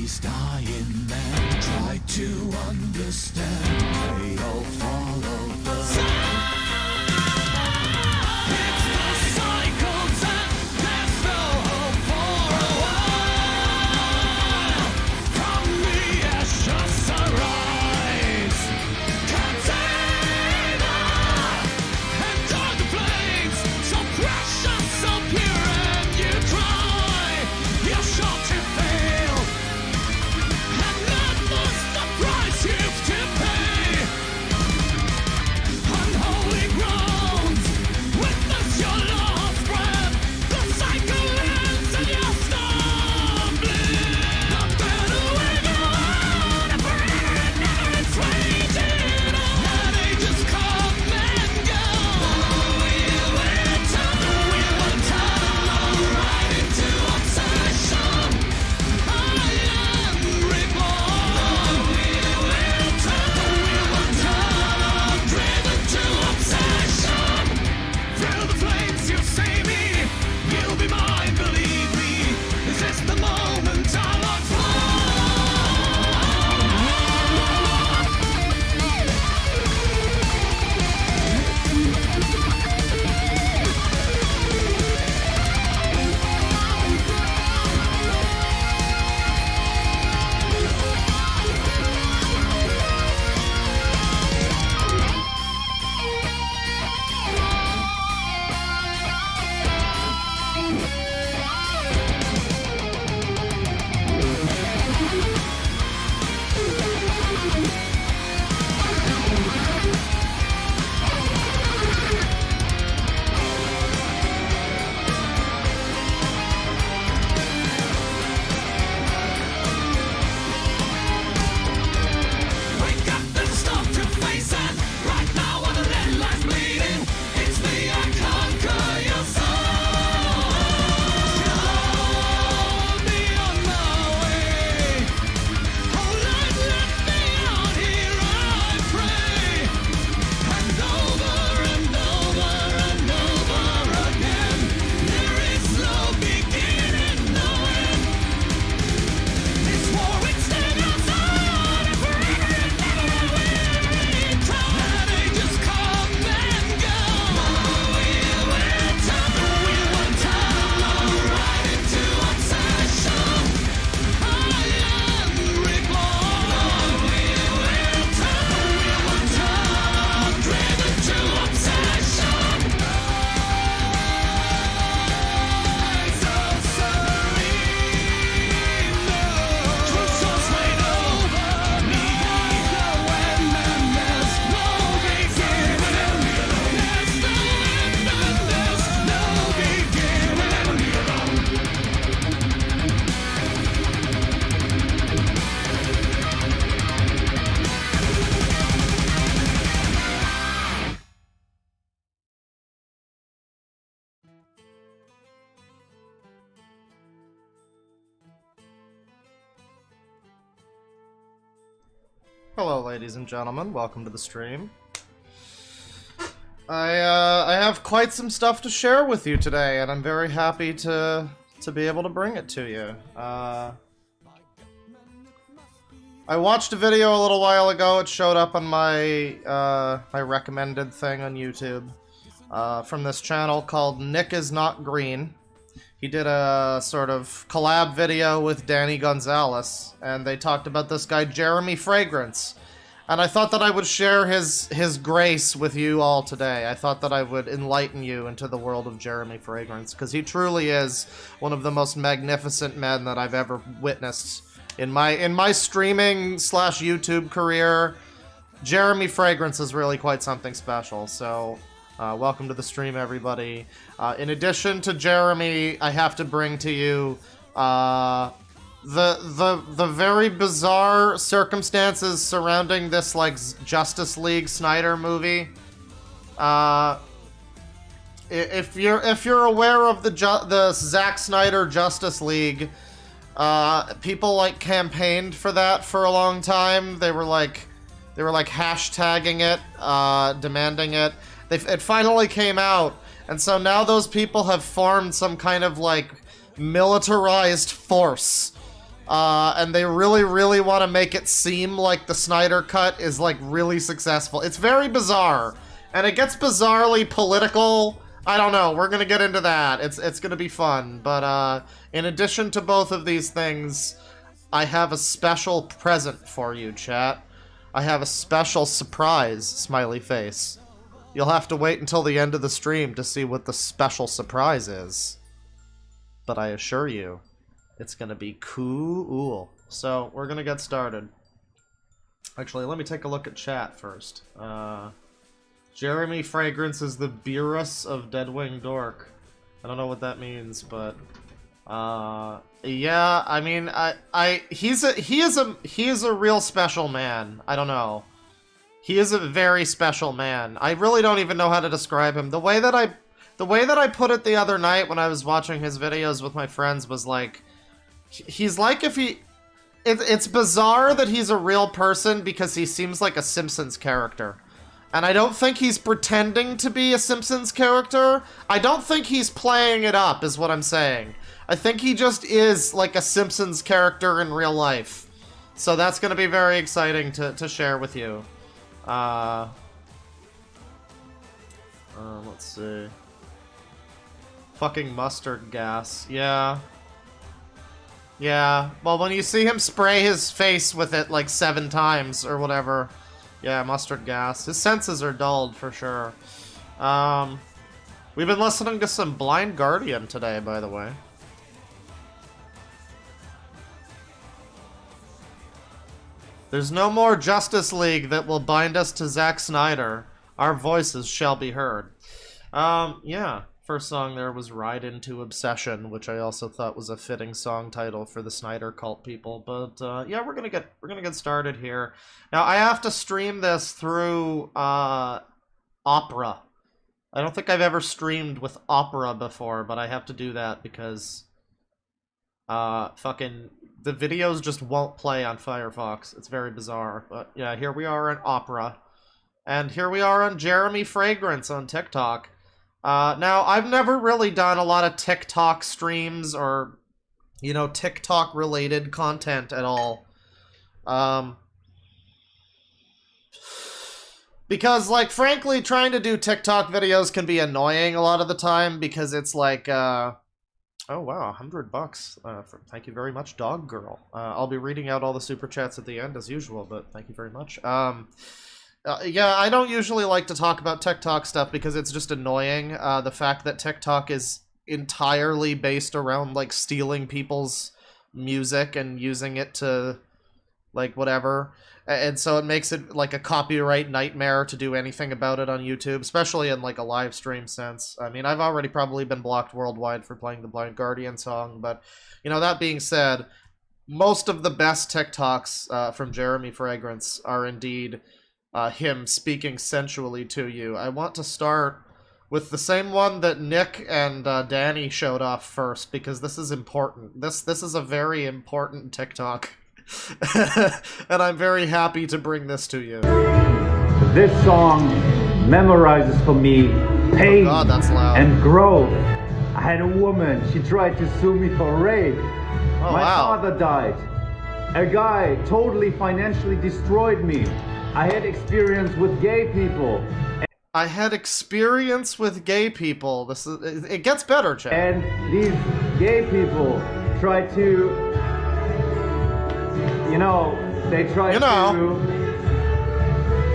These dying men try to understand. They all follow the sun. It's the cycles and there's no hope for a while. From the ashes arise. Container and dark the flames, so precious, so pure, and you cry. You're sure to fail, and that was the price you've to pay. Unholy groans, witness your lost breath. The cycle ends and you're stumbling. A better way go on, forever and never enslaved on. And ages come and go. We will tunnel right into obsession. I am reborn. We will tunnel driven to obsession. Through the flames you see me, you'll be mine, believe me. Is this the moment I long for? We got the stuff to face, and right now when the lead line's bleeding, it's me, I conquer your soul. Show me on my way. Oh, Lord, let me out here, I pray. And over and over and over again, there is no beginning, no end. This war, it still goes on, and forever and never will return. And ages come and go. We will tunnel right into obsession. I am reborn. We will tunnel driven to obsession. So serene, truth so laid over me. No end and there's no beginning. There's no end and there's no Hello, ladies and gentlemen. Welcome to the stream. I have quite some stuff to share with you today, and I'm very happy to be able to bring it to you. I watched a video a little while ago. It showed up on my my recommended thing on YouTube from this channel called Nick Is Not Green. He did a sort of collab video with Danny Gonzalez, and they talked about this guy, Jeremy Fragrance. And I thought that I would share his grace with you all today. I thought that I would enlighten you into the world of Jeremy Fragrance, because he truly is one of the most magnificent men that I've ever witnessed in my streaming / YouTube career. Jeremy Fragrance is really quite something special, so welcome to the stream, everybody. In addition to Jeremy, I have to bring to you the very bizarre circumstances surrounding this like Justice League Snyder movie. If you're aware of the Zack Snyder Justice League, people like campaigned for that for a long time. They were like hashtagging it, demanding it. It finally came out, and so now those people have formed some kind of like militarized force And they really, really want to make it seem like the Snyder Cut is, like, really successful. It's very bizarre. And it gets bizarrely political. I don't know. We're gonna get into that. It's gonna be fun. But, in addition to both of these things, I have a special present for you, chat. I have a special surprise, smiley face. You'll have to wait until the end of the stream to see what the special surprise is. But I assure you, it's gonna be cool. So, we're gonna get started. Actually, let me take a look at chat first. Jeremy Fragrance is the Beerus of Deadwing Dork. I don't know what that means, but... yeah, I mean, he is a real special man. I don't know. He is a very special man. I really don't even know how to describe him. The way that I put it the other night when I was watching his videos with my friends was like, he's like if he... It's bizarre that he's a real person because he seems like a Simpsons character. And I don't think he's pretending to be a Simpsons character. I don't think he's playing it up, is what I'm saying. I think he just is like a Simpsons character in real life. So that's going to be very exciting to share with you. Let's see. Fucking mustard gas. Yeah. Yeah. Well, when you see him spray his face with it like 7 times or whatever. Yeah, mustard gas. His senses are dulled for sure. We've been listening to some Blind Guardian today, by the way. There's no more Justice League that will bind us to Zack Snyder. Our voices shall be heard. Yeah. First song there was Ride Into Obsession, which I also thought was a fitting song title for the Snyder cult people. But yeah, we're gonna get started here. Now I have to stream this through Opera. I don't think I've ever streamed with Opera before, but I have to do that because fucking the videos just won't play on Firefox. It's very bizarre. But yeah, here we are in Opera, and here we are on Jeremy Fragrance on TikTok. Now, I've never really done a lot of TikTok streams or, you know, TikTok-related content at all. Because, like, frankly, trying to do TikTok videos can be annoying a lot of the time because it's like, oh, wow, $100. Thank you very much, Dog Girl. I'll be reading out all the super chats at the end as usual, but thank you very much. Yeah, I don't usually like to talk about TikTok stuff because it's just annoying. The fact that TikTok is entirely based around, like, stealing people's music and using it to, like, whatever. And so it makes it, like, a copyright nightmare to do anything about it on YouTube, especially in, like, a live stream sense. I mean, I've already probably been blocked worldwide for playing the Blind Guardian song, but, you know, that being said, most of the best TikToks from Jeremy Fragrance are indeed... him speaking sensually to you. I want to start with the same one that Nick and Danny showed off first, because this is important. This is a very important TikTok. And I'm very happy to bring this to you. This song memorizes for me pain and growth. I had a woman, she tried to sue me for rape. Oh, My wow. father died. A guy totally financially destroyed me. I had experience with gay people. I had experience with gay people. This is, it gets better, Chad. And these gay people try to, you know, they try to,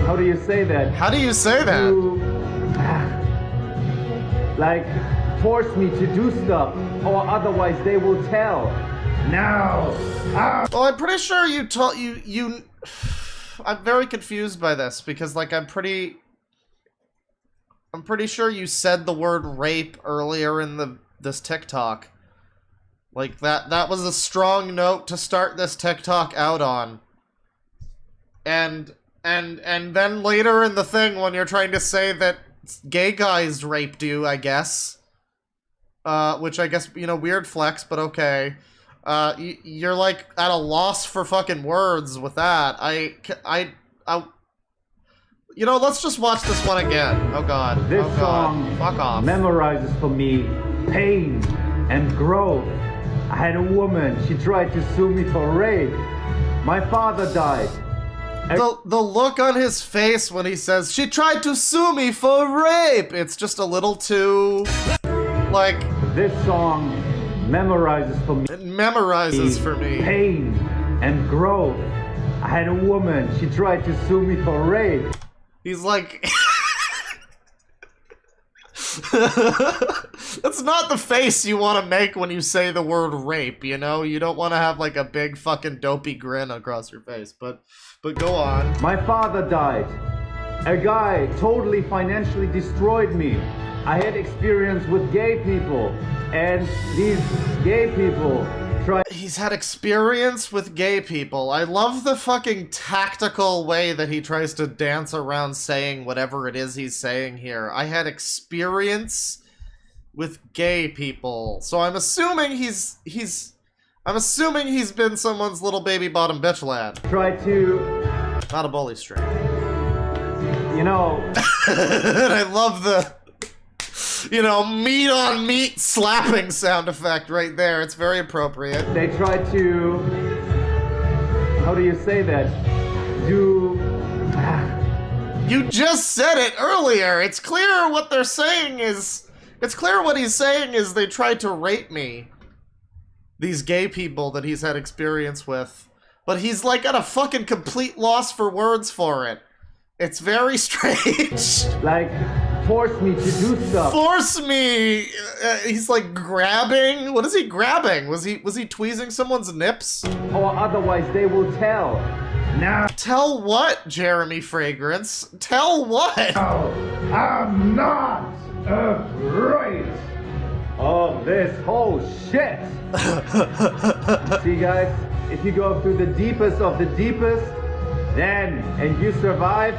how do you say that? How do you say that? To, like, force me to do stuff, or otherwise they will tell. Now. Well, I'm pretty sure you told you. I'm very confused by this because, like, I'm pretty sure you said the word rape earlier in this TikTok. Like, that was a strong note to start this TikTok out on. And then later in the thing when you're trying to say that gay guys raped you, I guess. Which I guess, you know, weird flex, but okay. You're like at a loss for fucking words with that. You know, let's just watch this one again. Oh god. This oh god. song Fuck off. memorizes for me pain and growth. I had a woman, she tried to sue me for rape. My father died. The look on his face when he says, she tried to sue me for rape, it's just a little too, like... This song memorizes for me. It memorizes for me. Pain and growth. I had a woman, she tried to sue me for rape. He's like... That's not the face you want to make when you say the word rape, you know? You don't want to have like a big fucking dopey grin across your face, but go on. My father died. A guy totally financially destroyed me. I had experience with gay people, and these gay people tried... He's had experience with gay people. I love the fucking tactical way that he tries to dance around saying whatever it is he's saying here. I had experience with gay people. So I'm assuming he's been someone's little baby bottom bitch lad. Try to... Not a bully string. You know... And I love the... You know, meat on meat slapping sound effect right there. It's very appropriate. They try to... How do you say that? You just said it earlier. It's clear what they're saying is... It's clear what he's saying is they tried to rape me. These gay people that he's had experience with. But he's like at a fucking complete loss for words for it. It's very strange. Like... Force me to do stuff. Force me! He's like grabbing. What is he grabbing? Was he tweezing someone's nips? Or otherwise they will tell. Now. Tell what, Jeremy Fragrance? Tell what? No, I'm not afraid of this whole shit. See, guys, if you go through the deepest of the deepest, and you survive,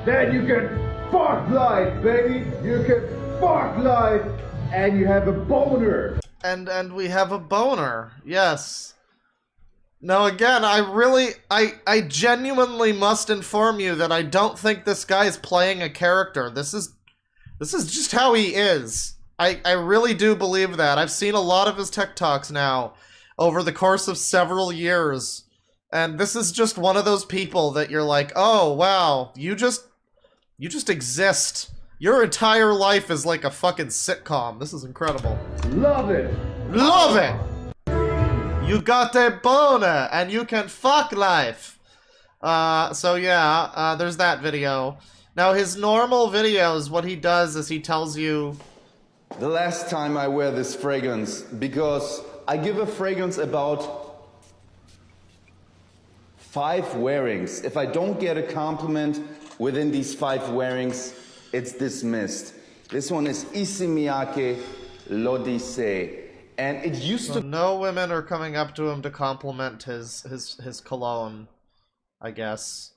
then you can fuck life, baby! You can fuck life, and you have a boner! And we have a boner, yes. Now again, I genuinely must inform you that I don't think this guy's playing a character. This is just how he is. I really do believe that. I've seen a lot of his TikToks now, over the course of several years. And this is just one of those people that you're like, oh wow, you just exist. Your entire life is like a fucking sitcom. This is incredible. Love it! Love it! You got a boner, and you can fuck life. So yeah, there's that video. Now his normal videos, what he does is he tells you... The last time I wear this fragrance, because I give a fragrance about 5 wearings. If I don't get a compliment within these 5 wearings, it's dismissed. This one is Issey Miyake L'Odyssée. And it used to... No women are coming up to him to compliment his cologne, I guess.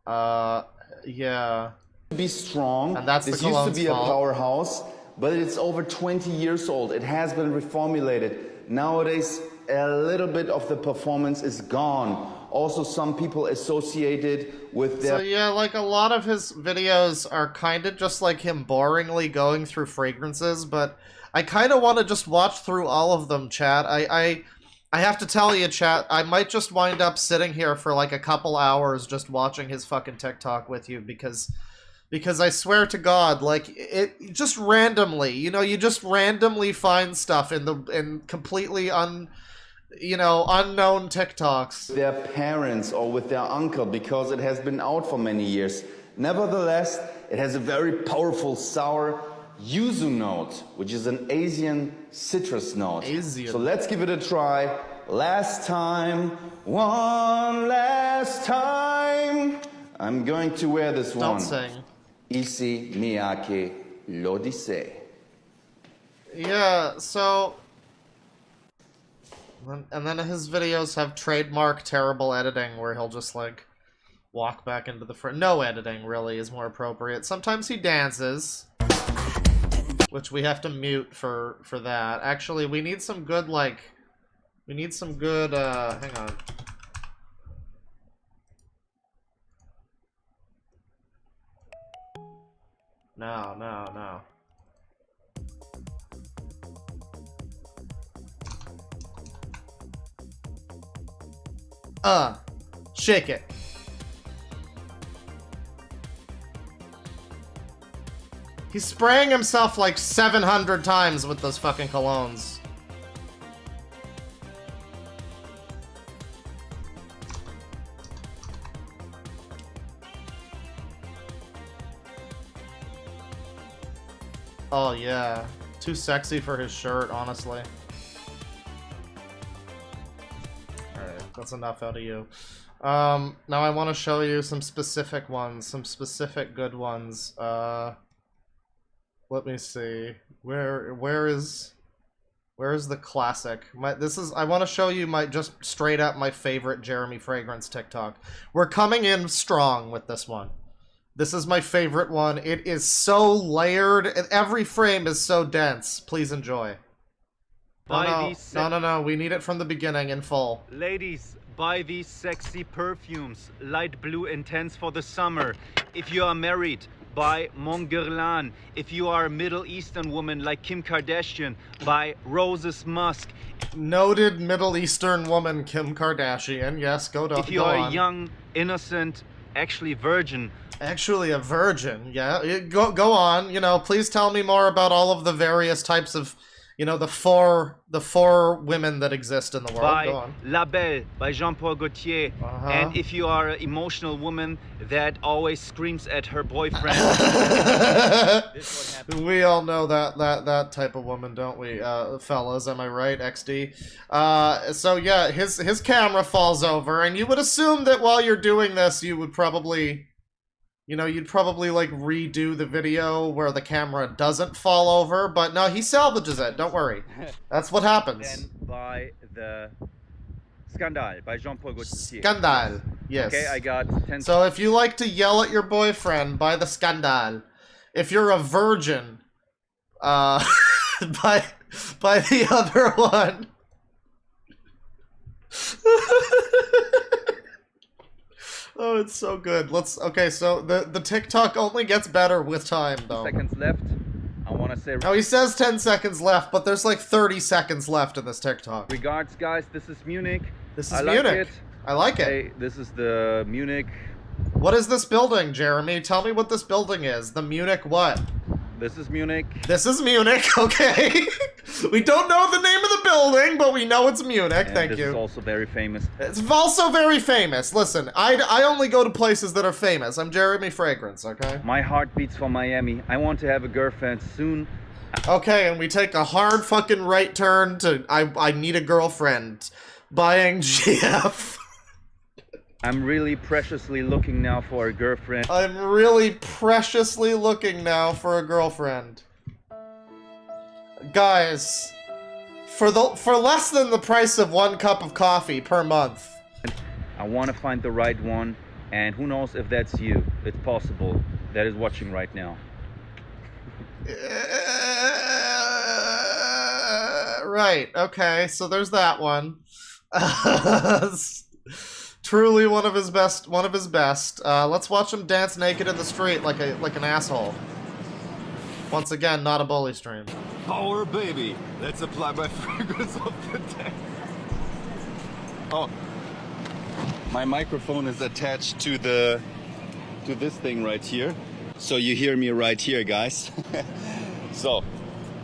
Yeah. Be strong. And that's this the used to cologne's be fault. a powerhouse, but it's over 20 years old. It has been reformulated. Nowadays, a little bit of the performance is gone. Also, some people associated with their... So yeah, like a lot of his videos are kind of just like him boringly going through fragrances, but I kind of want to just watch through all of them, chat. I have to tell you, chat, I might just wind up sitting here for like a couple hours just watching his fucking TikTok with you, because I swear to God, like, it just randomly, you know, you just randomly find stuff in completely unknown TikToks. Their parents or with their uncle, because it has been out for many years. Nevertheless, it has a very powerful sour yuzu note, which is an Asian citrus note. Asian. So let's give it a try. Last time, one last time. I'm going to wear this one. Don't sing. Issey Miyake L'Odyssée. Yeah, so... And then his videos have trademark terrible editing where he'll just, like, walk back into the front. No editing, really, is more appropriate. Sometimes he dances, which we have to mute for that. Actually, we need some good, like... We need some good, hang on. No. Shake it. He's spraying himself like 700 times with those fucking colognes. Oh yeah. Too sexy for his shirt, honestly. Alright, that's enough out of you. Now I want to show you some specific ones, some specific good ones. Let me see. Where is the classic? I want to show you my just straight up my favorite Jeremy Fragrance TikTok. We're coming in strong with this one. This is my favorite one. It is so layered, and every frame is so dense. Please enjoy. No. We need it from the beginning in full. Ladies, buy these sexy perfumes. Light blue intense for the summer. If you are married, buy Mon Guerlain. If you are a Middle Eastern woman like Kim Kardashian, buy Roses Musk. Noted Middle Eastern woman Kim Kardashian. Yes, go on. If you are young, innocent, actually virgin. Actually a virgin, yeah. Go on, you know, please tell me more about all of the various types of, you know, the four women that exist in the world. By Go on. La Belle, by Jean-Paul Gaultier. And if you are an emotional woman that always screams at her boyfriend. We all know that type of woman, don't we, fellas? Am I right, XD? So yeah, his camera falls over, and you would assume that while you're doing this, you would probably, you know, you'd probably like redo the video where the camera doesn't fall over, but no, he salvages it. Don't worry. That's what happens. Then by the Scandale by Jean-Paul Gaultier. Scandale. Yes. Okay, I got 10. So if you like to yell at your boyfriend, buy the Scandale. If you're a virgin, buy the other one. Oh, it's so good. Okay, so the TikTok only gets better with time, though. Seconds left. I want to say... Now, he says 10 seconds left, but there's like 30 seconds left in this TikTok. Regards, guys. This is Munich. This is Munich. I like it. Hey, this is the Munich... What is this building, Jeremy? Tell me what this building is. The Munich what? This is Munich. This is Munich, okay. We don't know the name of the building, but we know it's Munich. And Thank you. This is also very famous. It's also very famous. Listen, I only go to places that are famous. I'm Jeremy Fragrance, okay? My heart beats for Miami. I want to have a girlfriend soon. Okay, and we take a hard fucking right turn to I need a girlfriend. Buying GF. I'm really preciously looking now for a girlfriend. I'm really preciously looking now for a girlfriend. Guys, for less than the price of 1 cup of coffee per month. I want to find the right one, and who knows if that's you. It's possible. That is watching right now. Right, okay, so there's that one. Truly one of his best. Let's watch him dance naked in the street like an asshole. Once again, not a bully stream. Power baby. Let's apply my fragrance of the day. Oh, my microphone is attached to this thing right here, so you hear me right here, guys. So,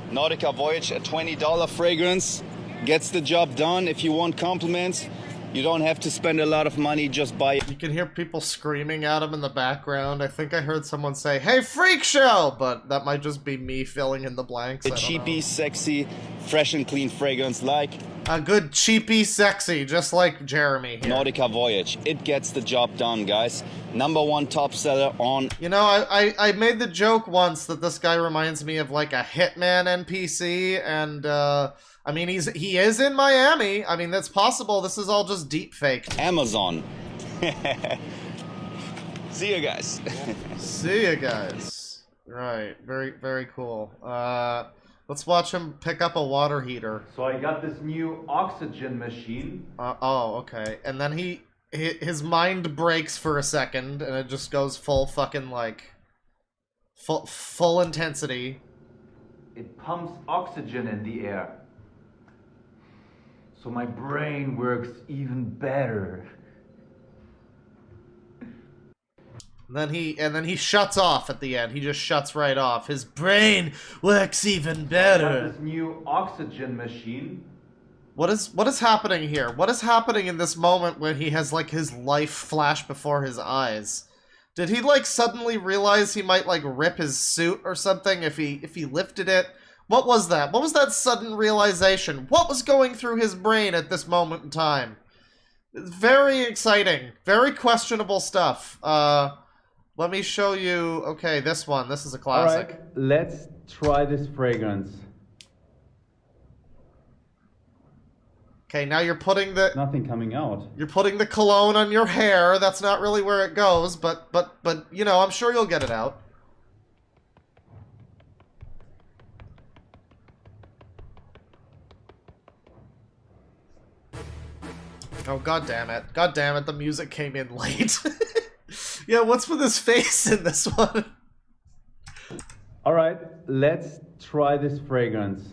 Nautica Voyage, a $20 fragrance, gets the job done. If you want compliments, you don't have to spend a lot of money, just buy it. You can hear people screaming at him in the background. I think I heard someone say, "Hey, freak show!" But that might just be me filling in the blanks. A cheapy, sexy, fresh and clean fragrance like a good cheapy sexy, just like Jeremy here. Nautica Voyage. It gets the job done, guys. #1 top seller on... You know, I made the joke once that this guy reminds me of like a Hitman NPC, and I mean, he is in Miami. I mean, that's possible. This is all just deep faked. Amazon. See you guys. See you guys. Right. Very, very cool. Let's watch him pick up a water heater. So I got this new oxygen machine. Oh, okay. And then his mind breaks for a second, and it just goes full fucking like full intensity. It pumps oxygen in the air, so my brain works even better. And then he shuts off at the end. He just shuts right off. His brain works even better. This new oxygen machine. What is happening here? What is happening in this moment when he has like his life flash before his eyes? Did he like suddenly realize he might like rip his suit or something if he lifted it? What was that? What was that sudden realization? What was going through his brain at this moment in time? Very exciting. Very questionable stuff. Let me show you. Okay, this one. This is a classic. All right, let's try this fragrance. Okay, now you're putting the Nothing coming out. You're putting the cologne on your hair. That's not really where it goes, but you know, I'm sure you'll get it out. Oh, god damn it. God damn it, the music came in late. Yeah, what's with his face in this one? All right, let's try this fragrance.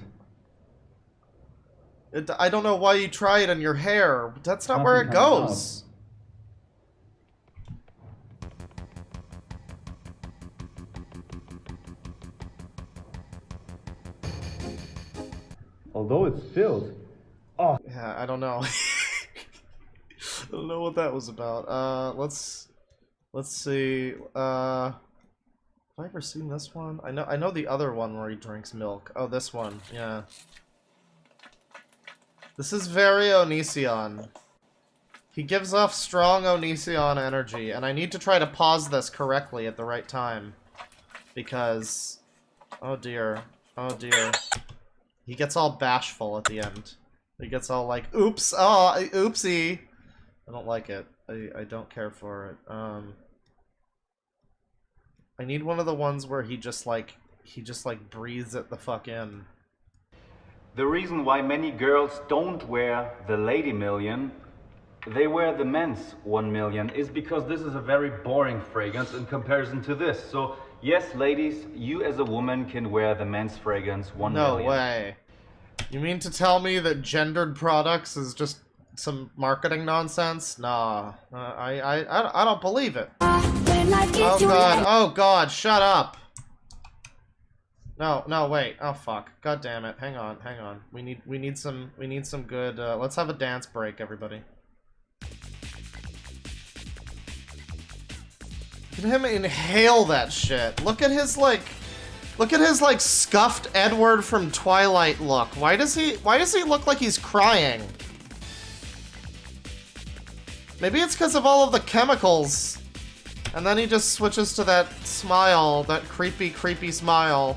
I don't know why you try it on your hair. That's not where it Nothing coming goes. Although it's filled. Oh, Yeah, I don't know. I don't know what that was about. Let's see. Have I ever seen this one? I know the other one where he drinks milk. Oh, this one. Yeah. This is very Onision. He gives off strong Onision energy, and I need to try to pause this correctly at the right time. Because... oh dear. Oh dear. He gets all bashful at the end. He gets all like, oops, oh, oopsie. I don't like it. I don't care for it. I need one of the ones where he just like breathes it the fuck in. The reason why many girls don't wear the Lady Million, they wear the men's 1 million, is because this is a very boring fragrance in comparison to this. So, yes, ladies, you as a woman can wear the men's fragrance 1 million. No way. You mean to tell me that gendered products is just some marketing nonsense? Nah. I don't believe it. Oh god, oh god, shut up! No, wait. Oh fuck. God damn it. Hang on. We need some good let's have a dance break, everybody. Look at him inhale that shit. Look at his like scuffed Edward from Twilight look. Why does he look like he's crying? Maybe it's because of all of the chemicals. And then he just switches to that smile, that creepy smile.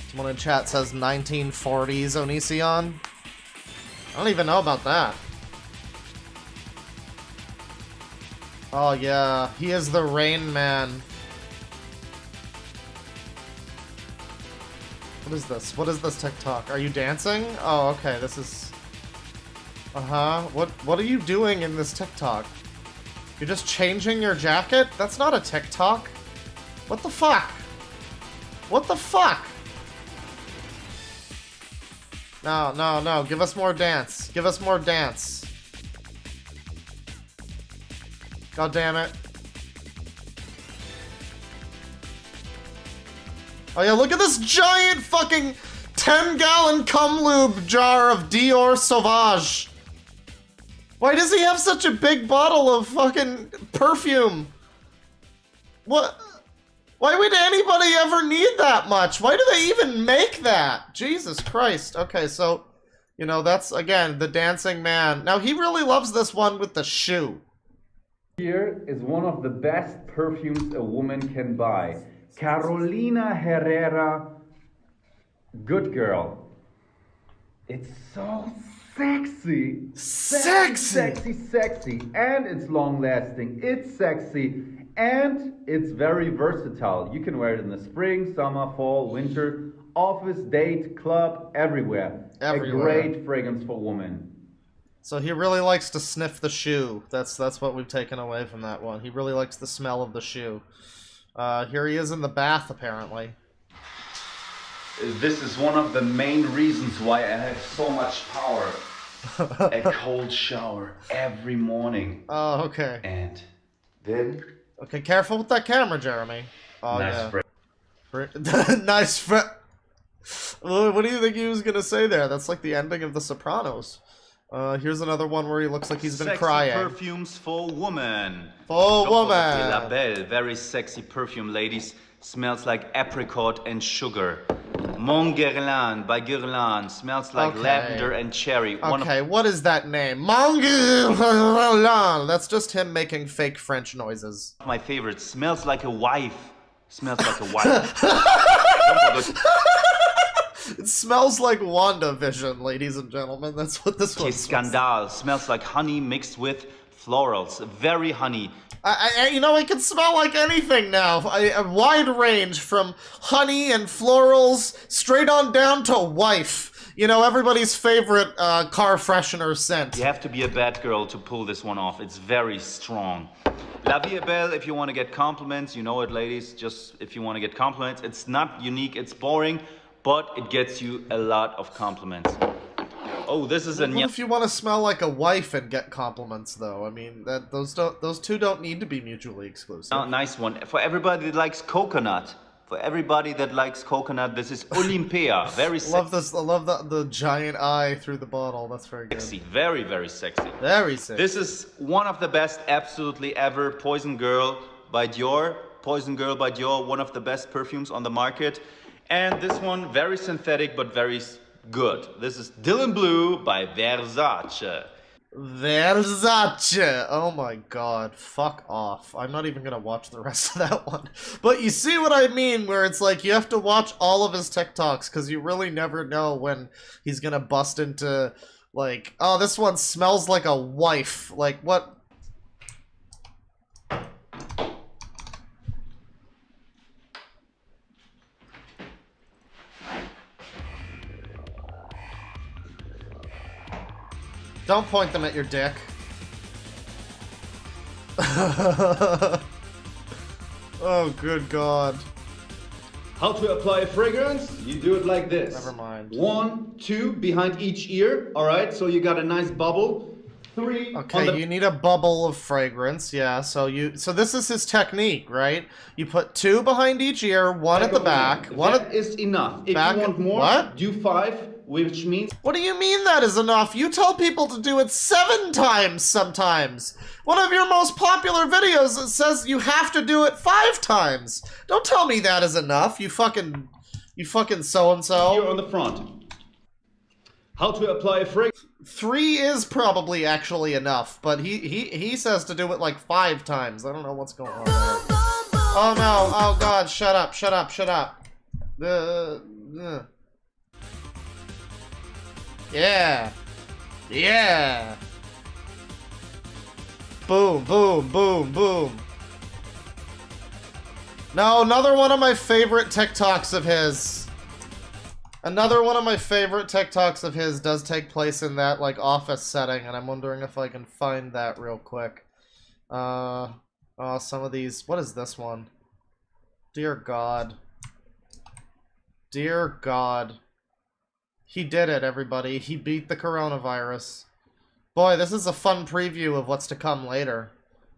Someone in chat says 1940s Onision. I don't even know about that. Oh yeah, he is the Rain Man. What is this? What is this TikTok? Are you dancing? Oh, okay, this is... Uh-huh. What are you doing in this TikTok? You're just changing your jacket? That's not a TikTok. What the fuck? What the fuck? No. Give us more dance. Give us more dance. God damn it. Oh yeah, look at this giant fucking 10-gallon cum lube jar of Dior Sauvage. Why does he have such a big bottle of fucking perfume? What? Why would anybody ever need that much? Why do they even make that? Jesus Christ. Okay, so, you know, that's, again, the dancing man. Now, he really loves this one with the shoe. here is one of the best perfumes a woman can buy. Carolina Herrera, Good Girl. It's so sexy. Sexy. And it's long lasting. It's sexy. And it's very versatile. You can wear it in the spring, summer, fall, winter, office, date, club, everywhere. A great fragrance for women. So he really likes to sniff the shoe. That's what we've taken away from that one. He really likes the smell of the shoe. Here he is in the bath, apparently. This is one of the main reasons why I have so much power. a cold shower every morning. Oh, okay. And then Okay, careful with that camera, Jeremy. Oh, nice yeah. break. Nice what do you think he was gonna say there? That's like the ending of The Sopranos. Here's another one where he looks like he's been Sexy crying. perfumes for woman. For Chocolate de woman. la Belle, very sexy perfume, ladies. Smells like apricot and sugar. Mon Guerlain by Guerlain smells like Okay. lavender and cherry. One of Okay, what is that name? Monguerland. That's just him making fake French noises. my favorites. Smells like a wife. Smells like a wife. Don't forget It smells like WandaVision, ladies and gentlemen. That's what this one smells. Scandal. Smells like honey mixed with florals. Very honey. You know, it can smell like anything now. A wide range from honey and florals straight on down to wife. You know, everybody's favorite car freshener scent. You have to be a bad girl to pull this one off. It's very strong. La Vie est Belle, if you want to get compliments, you know it, ladies. Just if you want to get compliments. It's not unique, it's boring, but it gets you a lot of compliments. Oh, this is a What if you want to smell like a wife and get compliments, though? I mean, those two don't need to be mutually exclusive. nice one. For everybody that likes coconut. For everybody that likes coconut, this is Olympia. Very I love this. I love the giant eye through the bottle. That's very good. sexy. Very, very sexy. Very sick. This is one of the best absolutely ever. Poison Girl by Dior. Poison Girl by Dior, one of the best perfumes on the market. And this one, very synthetic but very good. This is Dylan Blue by Versace. Versace. Oh my god. Fuck off. I'm not even gonna watch the rest of that one. But you see what I mean, where it's like you have to watch all of his TikToks because you really never know when he's gonna bust into, like, oh, this one smells like a wife. Like, what? Don't point them at your dick. Oh, good god. How to apply a fragrance? You do it like this. Never mind. 1, 2 behind each ear. All right, so you got a nice bubble. 3 on Okay, the you need a bubble of fragrance, yeah, so this is his technique, right? You put 2 behind each ear, 1 at the back, one That at... is enough. If back- you want more, what? do 5, which means What do you mean that is enough? You tell people to do it 7 times sometimes! One of your most popular videos that says you have to do it 5 times! Don't tell me that is enough, you fucking so-and-so. here on the front. How to apply a fragrance? 3 is probably actually enough, but he says to do it like 5 times. I don't know what's going on there. Oh no, oh god, shut up, shut up, shut up. Yeah. Yeah. Boom, boom, boom, boom. No, another one of my favorite TikToks of his. Another one of my favorite TikToks of his does take place in that, like, office setting, and I'm wondering if I can find that real quick. Oh, some of these... What is this one? Dear God. Dear God. He did it, everybody. He beat the coronavirus. Boy, this is a fun preview of what's to come later.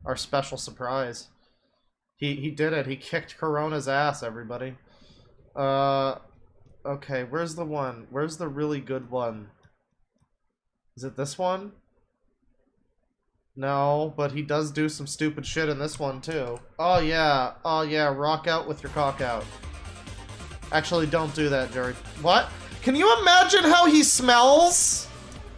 Our special surprise. He did it. He kicked Corona's ass, everybody. Okay, where's the one? Where's the really good one? Is it this one? No, but he does do some stupid shit in this one, too. Oh, yeah. Oh, yeah. Rock out with your cock out. Actually, don't do that, Jerry. What? Can you imagine how he smells?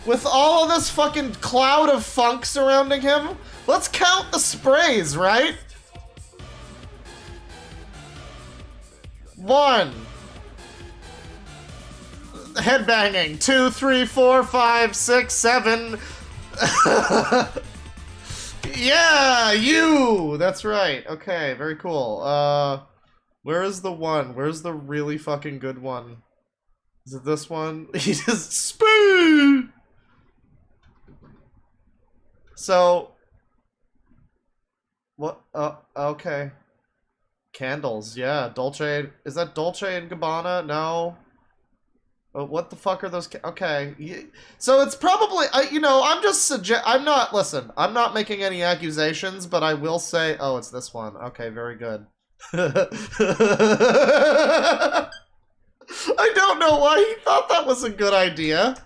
With all of this fucking cloud of funk surrounding him? Let's count the sprays, right? 1. Headbanging. 2, 3, 4, 5, 6, 7. Yeah, you! That's right. Okay, very cool. Where is the one? Where's the really fucking good one? Is it this one? He just spoon! So... What? Okay. Candles, yeah. Dolce... Is that Dolce & Gabbana? No. Oh, what the fuck are those? Okay, so it's probably you know, I'm just I'm not I'm not making any accusations, but I will say, oh, it's this one. Okay, very good. I don't know why he thought that was a good idea.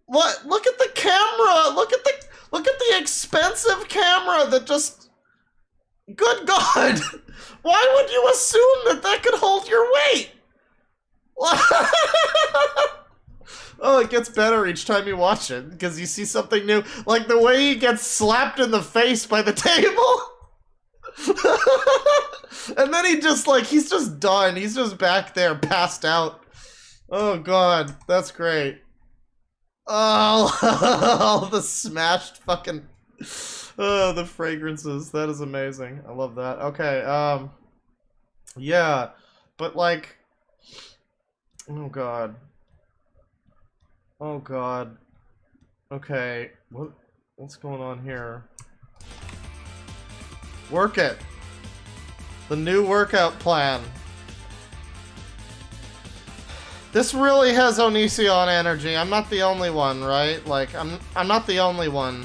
What? Look at the camera. Look at the expensive camera that just. Good God! Why would you assume that could hold your weight? Oh, it gets better each time you watch it because you see something new, like the way he gets slapped in the face by the table. And then he just he's just done. He's just back there, passed out. Oh God, that's great. Oh, the smashed fucking... Oh, the fragrances. That is amazing. I love that. Okay, yeah. But, like... Oh, God. Oh, God. Okay. What's going on here? Work it! The new workout plan. This really has Onision energy. I'm not the only one, right? Like, I'm not the only one.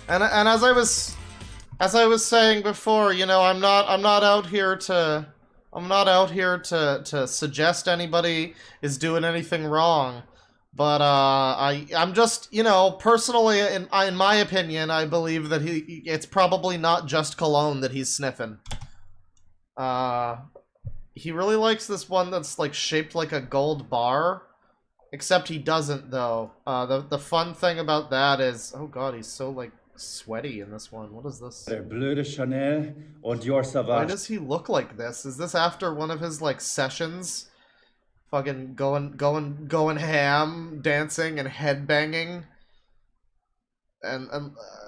And as I was saying before, you know, I'm not out here to suggest anybody is doing anything wrong. But I'm just, you know, personally, in my opinion, I believe that it's probably not just cologne that he's sniffing. He really likes this one that's like shaped like a gold bar. Except he doesn't, though. The fun thing about that is, oh God, he's so like sweaty in this one. What is this? Bleu de Chanel und Dior Sauvage. Why does he look like this? Is this after one of his like sessions? Fucking going ham, dancing and headbanging. And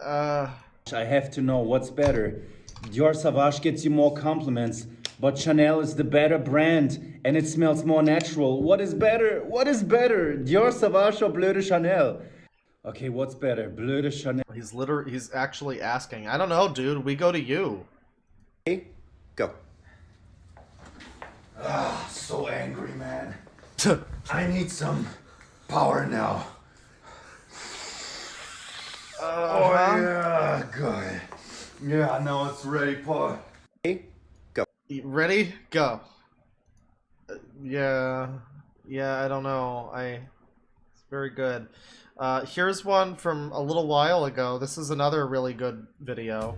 I have to know what's better. Dior Sauvage gets you more compliments, but Chanel is the better brand and it smells more natural. What is better? What is better? Dior Sauvage or Bleu de Chanel? Okay, what's better? Bleu de Chanel. He's actually asking. I don't know, dude. We go to you. Okay, go. Ah, so angry, man. I need some power now. Oh, yeah, good. Yeah, now it's ready, Paul. Okay, go. Ready? Go. Yeah, I don't know. It's very good. Here's one from a little while ago. This is another really good video.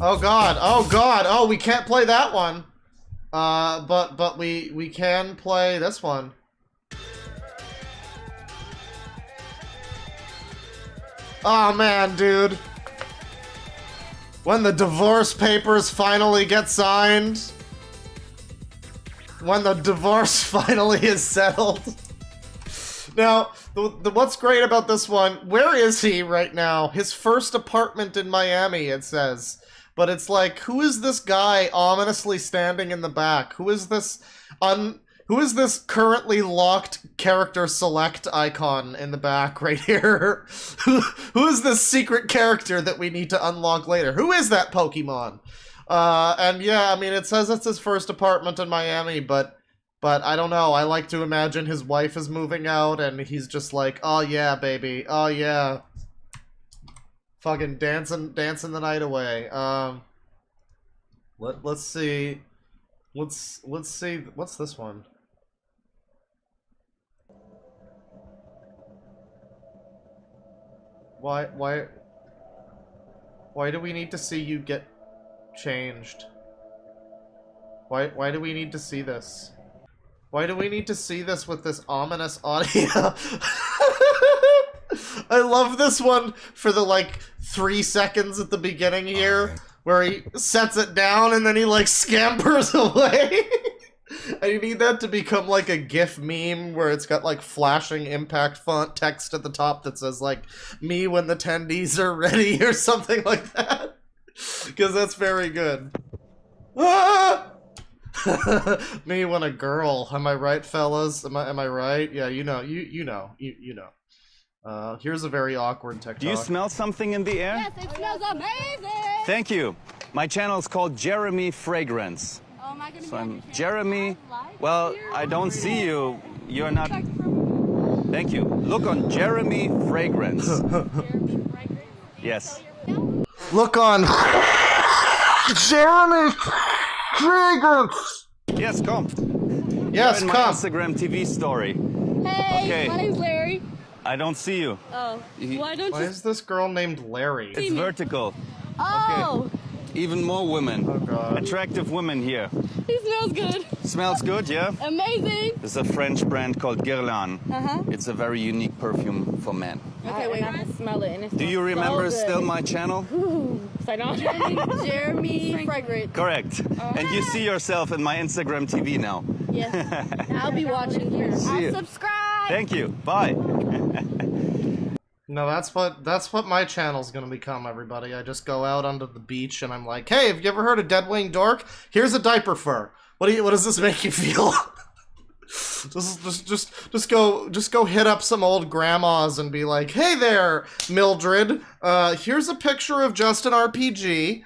Oh God! Oh God! Oh, we can't play that one. But we can play this one. Oh man, dude. When the divorce papers finally get signed. When the divorce finally is settled. Now, what's great about this one, where is he right now? His first apartment in Miami, it says. But it's like, who is this guy ominously standing in the back? Who is this currently locked character select icon in the back right here? Who is this secret character that we need to unlock later? Who is that Pokemon? And yeah, I mean, it says it's his first apartment in Miami, but I don't know. I like to imagine his wife is moving out and he's just like, oh yeah, baby. Oh yeah. Fucking dancing the night away. Let's see. Let's see. What's this one? Why do we need to see you get changed? Why do we need to see this? Why do we need to see this with this ominous audio? I love this one for the, like, 3 seconds at the beginning here, where he sets it down and then he, like, scampers away. I need that to become, like, a GIF meme where it's got, like, flashing impact font text at the top that says, like, me when the tendies are ready or something like that. Because that's very good. Ah! Me when a girl. Am I right, fellas? Am I right? Yeah, you know. You know. Here's a very awkward TikTok. Do you smell something in the air? Yes, it smells amazing! Thank you. My channel is called Jeremy Fragrance. Oh Am I gonna So be on I'm your channel Jeremy. live Well, here? I don't see you. You're not. Check from Thank you. Look on Jeremy Fragrance. Jeremy Fragrance. Yes. Look on Jeremy Fragrance. Yes, come. Yes, In my come. Instagram TV story. Hey, Okay. my name's Larry. I don't see you. Oh, why don't Why you? is this girl named Larry? It's vertical. Oh, Even more women. Oh god. Attractive women here. he smells good. Smells good, yeah? Amazing. There's a French brand called Guerlain. It's a very unique perfume for men. Okay, wait. I can smell it, and it's Do you remember so good. still my channel? Sign on. Jeremy Fragrance. Correct. And you see yourself in my Instagram TV now. Yes. I'll be watching here. See you. I'll subscribe. Thank you. Bye. No, that's what my channel's gonna become, everybody. I just go out onto the beach and I'm like, hey, have you ever heard of Dead Wing Dork? Here's a diaper fur. What does this make you feel? just go hit up some old grandmas and be like, hey there, Mildred. Here's a picture of Justin RPG.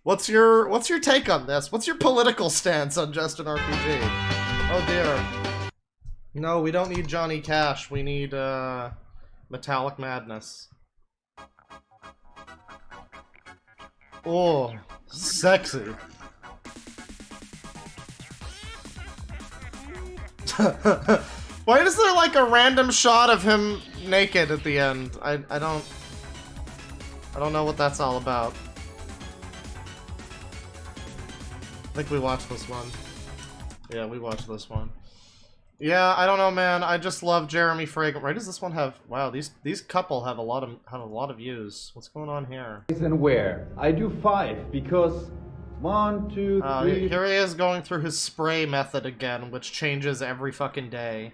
What's your take on this? What's your political stance on Justin RPG? Oh dear. No, we don't need Johnny Cash. We need Metallic Madness. Oh, sexy. Why is there like a random shot of him naked at the end? I don't know what that's all about. I think we watched this one. Yeah, we watched this one. Yeah, I don't know, man. I just love Jeremy Fragrance. Why does this one have? Wow, these couple have a lot of views. What's going on here? And where? I do 5 because 1, 2, 3. Here he is going through his spray method again, which changes every fucking day.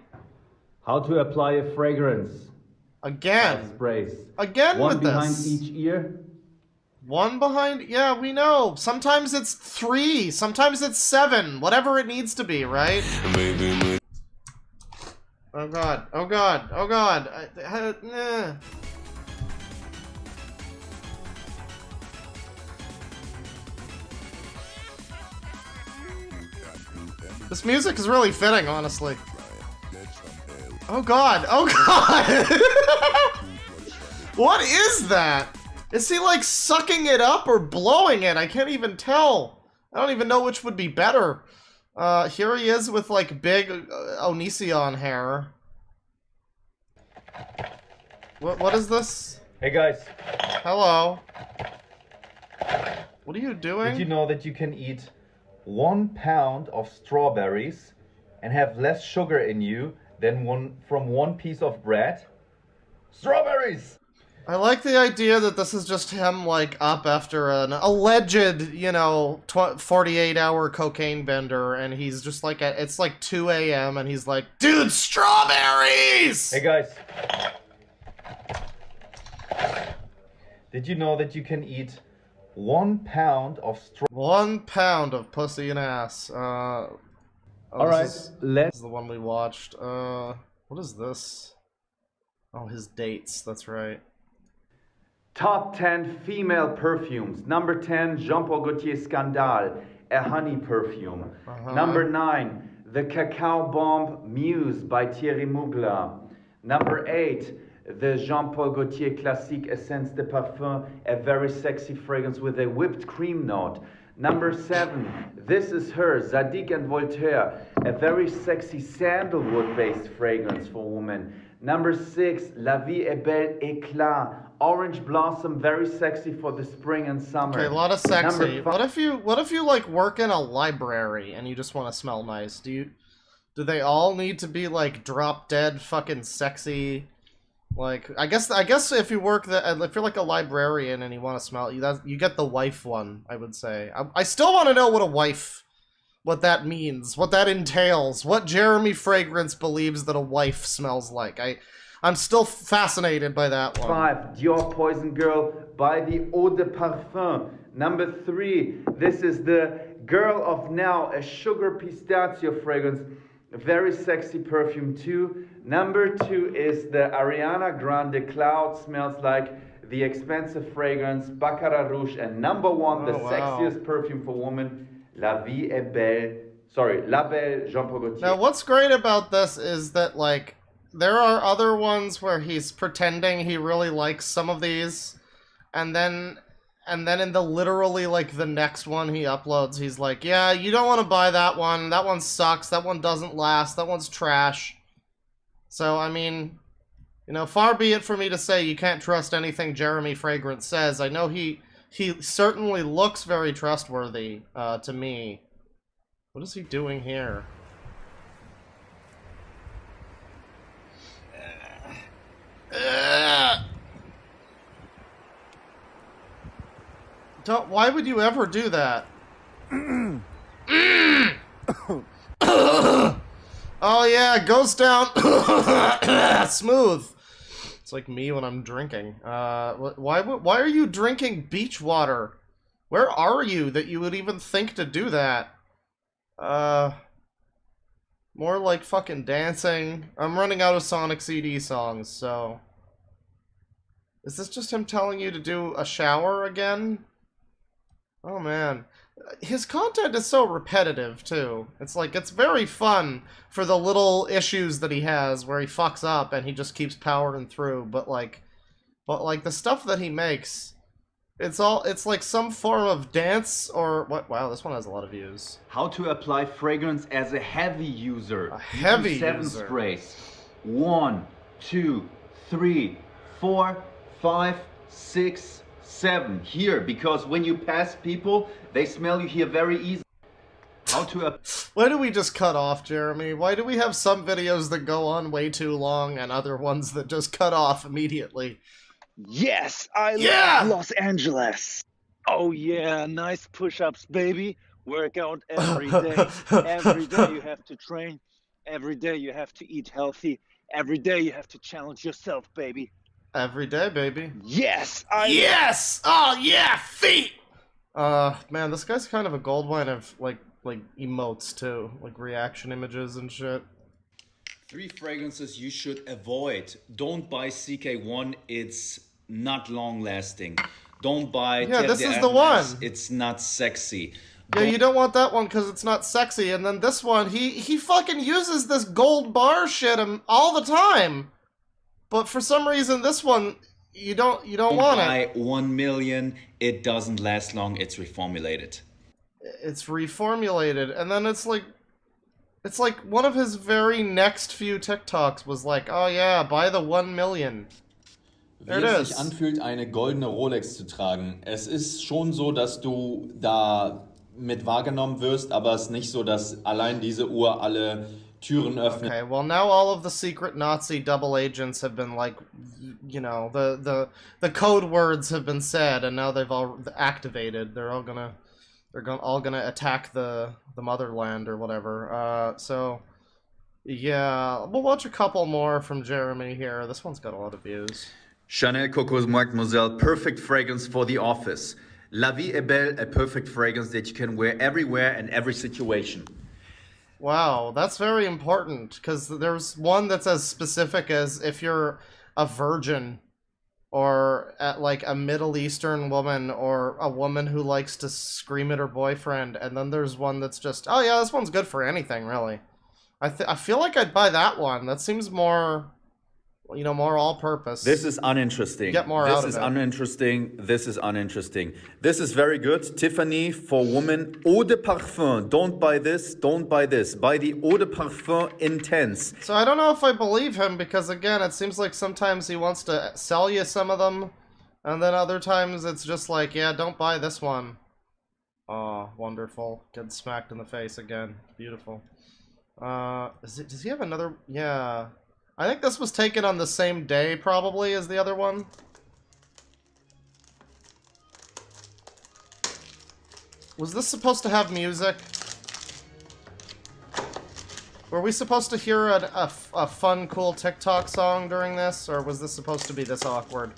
How to apply a fragrance. 5 Again. sprays. Again 1 with behind this. each ear. 1 behind. Yeah, we know. Sometimes it's 3. Sometimes it's 7. Whatever it needs to be, right? Oh god. Oh god. Oh god. This music is really fitting, honestly. Oh god. Oh god. What is that? Is he like sucking it up or blowing it? I can't even tell. I don't even know which would be better. Here he is with like big Onision hair. What is this? Hey guys, Hello. What are you doing? did you know that you can eat 1 pound of strawberries and have less sugar in you than from 1 piece of bread? Strawberries! I like the idea that this is just him, like, up after an alleged, 48-hour cocaine bender, and he's just like, it's like 2 a.m., and he's like, dude, strawberries! Hey guys, did you know that you can eat 1 pound of 1 pound of pussy and ass. Alright, This is let's the one we watched. What is this? Oh, his dates, that's right. Top 10 female perfumes. Number 10, Jean Paul Gaultier Scandale, a honey perfume. Number 9, the Cacao Bomb Muse by Thierry Mugler. Number 8, the Jean Paul Gaultier Classique Essence de Parfum, a very sexy fragrance with a whipped cream note. Number 7, This Is Her, Zadig and Voltaire, a very sexy sandalwood-based fragrance for women. Number 6, La Vie est Belle Éclat, orange blossom, very sexy for the spring and summer. Okay, a lot of sexy. Number What if you like work in a library and you just want to smell nice? Do they all need to be like drop dead fucking sexy? Like I guess if you work if you're like a librarian and you want to smell, you get the wife one. I would say. I still want to know what that means, what that entails, what Jeremy Fragrance believes that a wife smells like. I'm still fascinated by that one. 5, Dior Poison Girl by the Eau de Parfum. Number 3, this is the Girl of Now, a sugar pistachio fragrance, a very sexy perfume too. Number 2 is the Ariana Grande Cloud, smells like the expensive fragrance, Baccarat Rouge. And number 1, the Oh, wow. sexiest perfume for women, La vie est belle. Sorry, La Belle, Jean-Paul Gaultier. Now, what's great about this is that, like, there are other ones where he's pretending he really likes some of these, and then in the literally, like, the next one he uploads, he's like, yeah, you don't want to buy that one sucks, that one doesn't last, that one's trash. So, I mean, you know, far be it for me to say you can't trust anything Jeremy Fragrance says. I know he certainly looks very trustworthy, to me. What is he doing here? Why would you ever do that? Oh yeah, it goes down smooth. It's like me when I'm drinking. Why are you drinking beach water? Where are you that you would even think to do that? More like fucking dancing. I'm running out of Sonic CD songs, so... Is this just him telling you to do a shower again? Oh man. His content is so repetitive, too. It's like, it's very fun for the little issues that he has where he fucks up and he just keeps powering through, but like the stuff that he makes, it's like some form of dance or what? Wow, this one has a lot of views. How to apply fragrance as a heavy user. A heavy seven user. sprays. 1, 2, 3, 4, 5, 6, 7. Here, because when you pass people, they smell you here very easily. How to Why do we just cut off, Jeremy? Why do we have some videos that go on way too long and other ones that just cut off immediately? Yes, I Yeah! love Los Angeles. Oh yeah, nice push-ups, baby. Work out every day. Every day you have to train. Every day you have to eat healthy. Every day you have to challenge yourself, baby. Every day, baby. Yes, Yes! Oh yeah, feet! Man, this guy's kind of a gold mine of like emotes too, like reaction images and shit. 3 fragrances you should avoid. Don't buy CK1, it's not long lasting. Don't buy Yeah, Terre this de is the Hermes, one. it's not sexy. Yeah, you don't want that one because it's not sexy, and then this one, he fucking uses this gold bar shit all the time. But for some reason, this one, you don't want it. Buy 1 million, it doesn't last long, it's reformulated. It's reformulated, and then it's like one of his very next few TikToks was like, oh yeah, buy the 1 million. Wie es sich anfühlt, eine goldene Rolex zu tragen. Es ist schon so, dass du da mit wahrgenommen wirst, aber es ist nicht so, dass allein diese Uhr alle Türen öffnet. Okay, well now all of the secret Nazi double agents have been like, you know, the code words have been said, and now they've all activated. They're all gonna attack the motherland or whatever. So yeah, we'll watch a couple more from Jeremy here. This one's got a lot of views. Chanel Coco Mademoiselle, perfect fragrance for the office. La Vie est Belle, a perfect fragrance that you can wear everywhere and every situation. Wow, that's very important, because there's one that's as specific as if you're a virgin, or like a Middle Eastern woman, or a woman who likes to scream at her boyfriend, and then there's one that's just, oh yeah, this one's good for anything, really. I feel like I'd buy that one. That seems more, you know, more all-purpose. This is uninteresting. Get more out of it. This is uninteresting. This is uninteresting. This is very good. Tiffany for women. Eau de parfum. Don't buy this. Don't buy this. Buy the Eau de parfum Intense. So I don't know if I believe him, because again, it seems like sometimes he wants to sell you some of them, and then other times it's just like, yeah, don't buy this one. Oh, wonderful. Get smacked in the face again. Beautiful. Does he have another? Yeah. I think this was taken on the same day, probably, as the other one. Was this supposed to have music? Were we supposed to hear a fun, cool TikTok song during this, or was this supposed to be this awkward?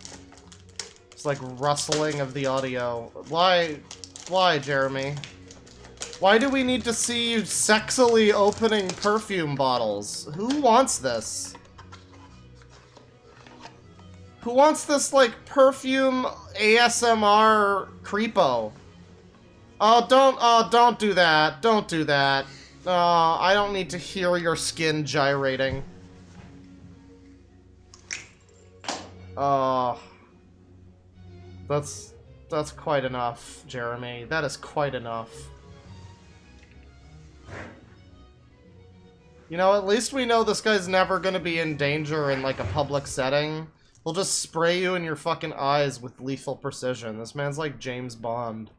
It's like rustling of the audio. Why, Jeremy? Why do we need to see you sexily opening perfume bottles? Who wants this? Who wants this, like, perfume ASMR creepo? don't do that. Don't do that. I don't need to hear your skin gyrating. That's quite enough, Jeremy. That is quite enough. You know, at least we know this guy's never gonna be in danger in, like, a public setting. He'll just spray you in your fucking eyes with lethal precision. This man's like James Bond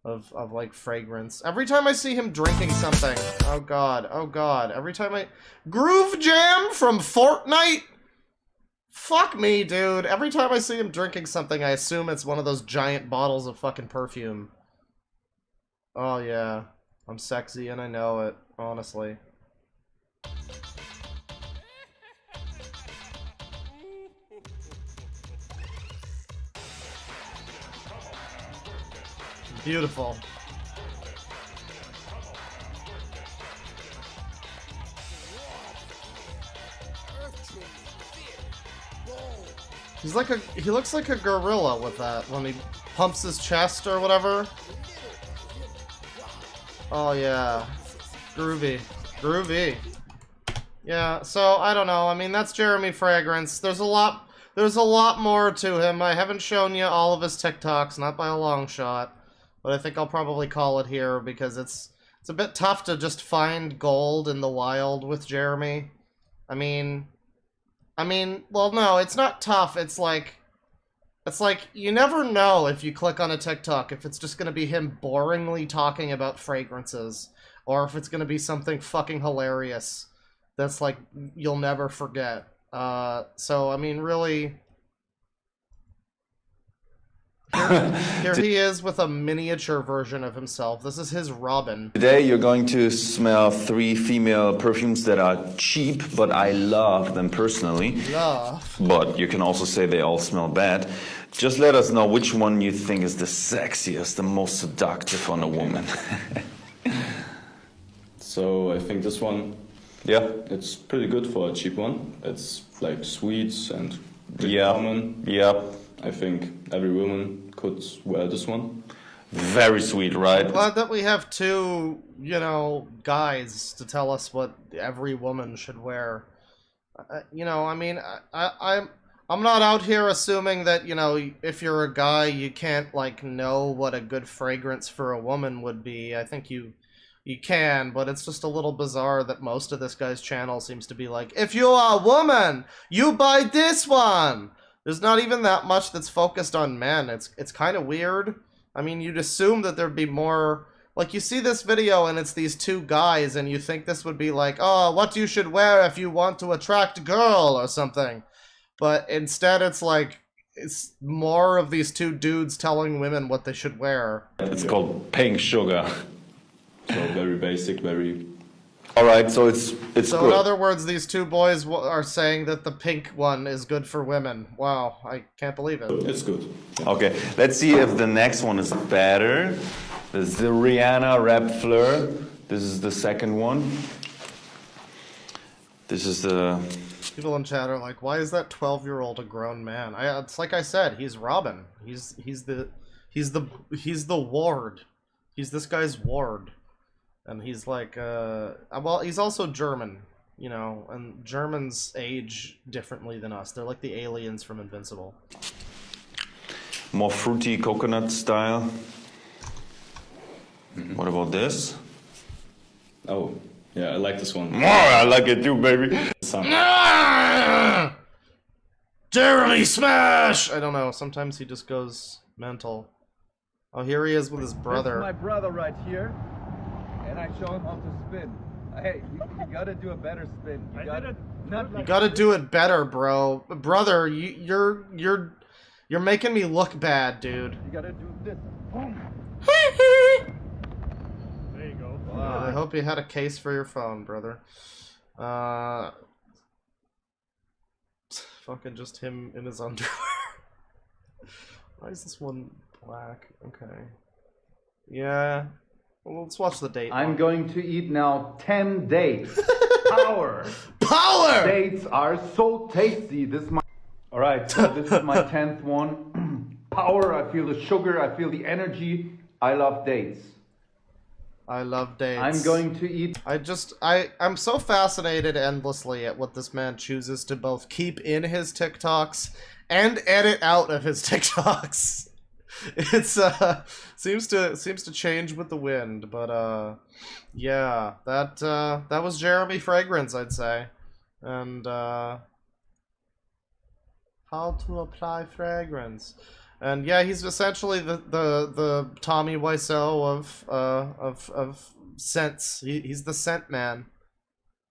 of like, fragrance. Every time I see him drinking something... Oh god, oh god. Every time I... Groove Jam from Fortnite? Fuck me, dude. Every time I see him drinking something, I assume it's one of those giant bottles of fucking perfume. Oh yeah. I'm sexy and I know it, honestly. Beautiful. He looks like a gorilla with that when he pumps his chest or whatever. Oh yeah. Groovy. Groovy. Yeah, so I don't know. I mean, that's Jeremy Fragrance. There's a lot more to him. I haven't shown you all of his TikToks, not by a long shot. But I think I'll probably call it here because it's a bit tough to just find gold in the wild with Jeremy. I mean, well, no, it's not tough. It's like you never know if you click on a TikTok if it's just gonna be him boringly talking about fragrances or if it's gonna be something fucking hilarious that's like you'll never forget. So I mean, really. Here he is with a miniature version of himself. This is his Robin. Today you're going to smell 3 female perfumes that are cheap, but I love them personally. Love. But you can also say they all smell bad. Just let us know which one you think is the sexiest, the most seductive on a woman. So I think this one, Yeah. it's pretty good for a cheap one. It's like sweet and pretty Yeah. common. Yeah. I think every woman could wear this one. Very sweet, right? Glad that we have two, you know, guys to tell us what every woman should wear. You know, I mean, I'm not out here assuming that, you know, if you're a guy, you can't, like, know what a good fragrance for a woman would be. I think you can, but it's just a little bizarre that most of this guy's channel seems to be like, if you are a woman, you buy this one! There's not even that much that's focused on men. It's kind of weird. I mean, you'd assume that there'd be more... Like, you see this video and it's these two guys and you think this would be like, oh, what you should wear if you want to attract a girl or something. But instead it's like, it's more of these two dudes telling women what they should wear. It's called Pink Sugar. So very basic, very... Alright, so it's So good. in other words, these two boys are saying that the pink one is good for women. Wow, I can't believe it. It's good. Okay, let's see if the next one is better. This is the Rihanna Rap Fleur. This is the second one. This is the... People in chat are like, why is that 12-year-old a grown man? It's like I said, he's Robin. He's the ward. He's this guy's ward. And he's like, well, he's also German, you know, and Germans age differently than us. They're like the aliens from Invincible. More fruity coconut style. What about this? Oh, yeah, I like this one. More, I like it too, baby. Jeremy Smash! I don't know, sometimes he just goes mental. Oh, here he is with his brother. This is my brother right here, and I show him how to spin. Hey, you gotta do a better spin. You gotta do it better, bro. Brother, you're making me look bad, dude. You gotta do this. There you go. Wow. I hope you had a case for your phone, brother. Fucking just him in his underwear. Why is this one black? Okay. Yeah. Well, let's watch the date. I'm going to eat now 10 dates. Power! Power! Dates are so tasty. This is my... Alright, so this is my 10th one. Power, I feel the sugar, I feel the energy. I love dates. I love dates. I'm going to eat. I'm so fascinated endlessly at what this man chooses to both keep in his TikToks and edit out of his TikToks. It's seems to change with the wind, but yeah, that was Jeremy Fragrance, I'd say. And how to apply fragrance. And yeah, he's essentially the Tommy Wiseau of scents. He's the scent man.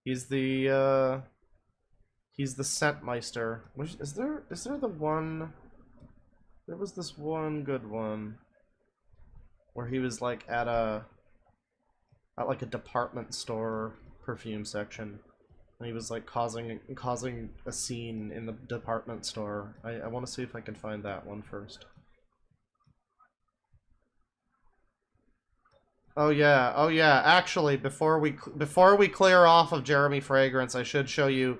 He's the scent meister. Is there the one? There was this one good one where he was like at like a department store perfume section. And he was like causing a scene in the department store. I want to see if I can find that one first. Oh yeah. Actually, before we clear off of Jeremy Fragrance, I should show you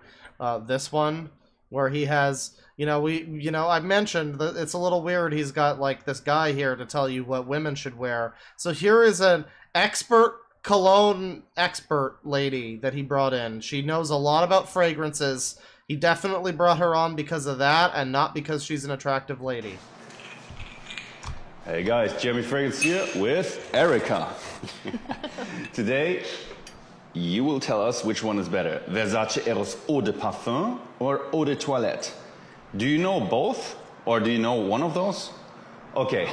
this one where he has, I mentioned that it's a little weird. He's got like this guy here to tell you what women should wear. So here is an expert cologne expert lady that he brought in. She knows a lot about fragrances. He definitely brought her on because of that and not because she's an attractive lady. Hey guys, Jeremy Fragrance here with Erica. Today, you will tell us which one is better, Versace Eros Eau de Parfum or Eau de Toilette. Do you know both or do you know one of those? Okay.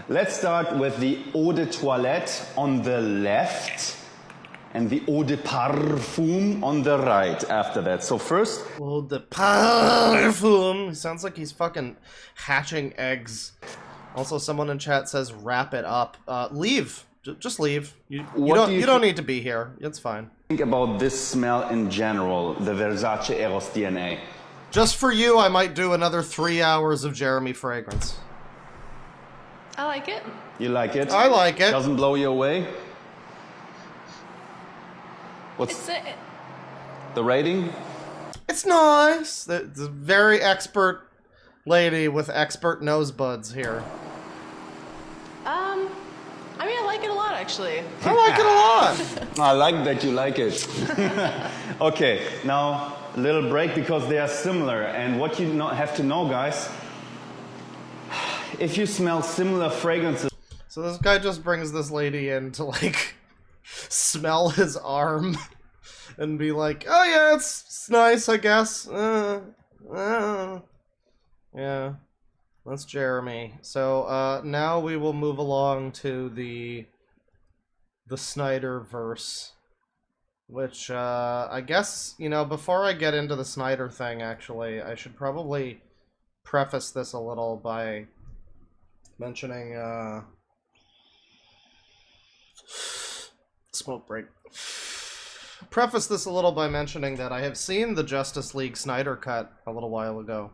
Let's start with the Eau de Toilette on the left and the Eau de Parfum on the right after that. So first... Eau de Parfum. Sounds like he's fucking hatching eggs. Also, someone in chat says wrap it up. Leave. Just leave. You don't need to be here. It's fine. Think about this smell in general, the Versace Eros DNA. Just for you, I might do another 3 hours of Jeremy Fragrance. I like it. You like it? I like it. Doesn't blow you away? What's the rating? It's nice. The very expert lady with expert nose buds here. I mean, I like it a lot, actually. I like it a lot. I like that you like it. Okay, now a little break because they are similar. And what you have to know, guys, if you smell similar fragrances... So this guy just brings this lady in to, like, smell his arm and be like, oh yeah, it's nice, I guess. Yeah, that's Jeremy. So, now we will move along to the Snyder verse. Which, I guess, before I get into the Snyder thing, actually, I should probably preface this a little by mentioning, smoke break. Preface this a little by mentioning that I have seen the Justice League Snyder cut a little while ago.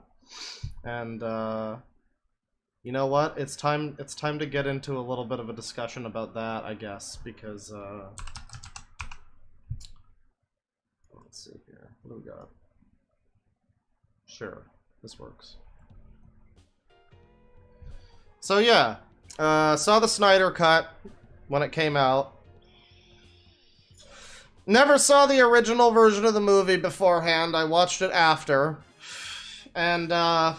And, you know what? It's time to get into a little bit of a discussion about that, I guess, because, let's see here. What do we got? Sure, this works. So yeah, saw the Snyder cut when it came out. Never saw the original version of the movie beforehand. I watched it after. And, I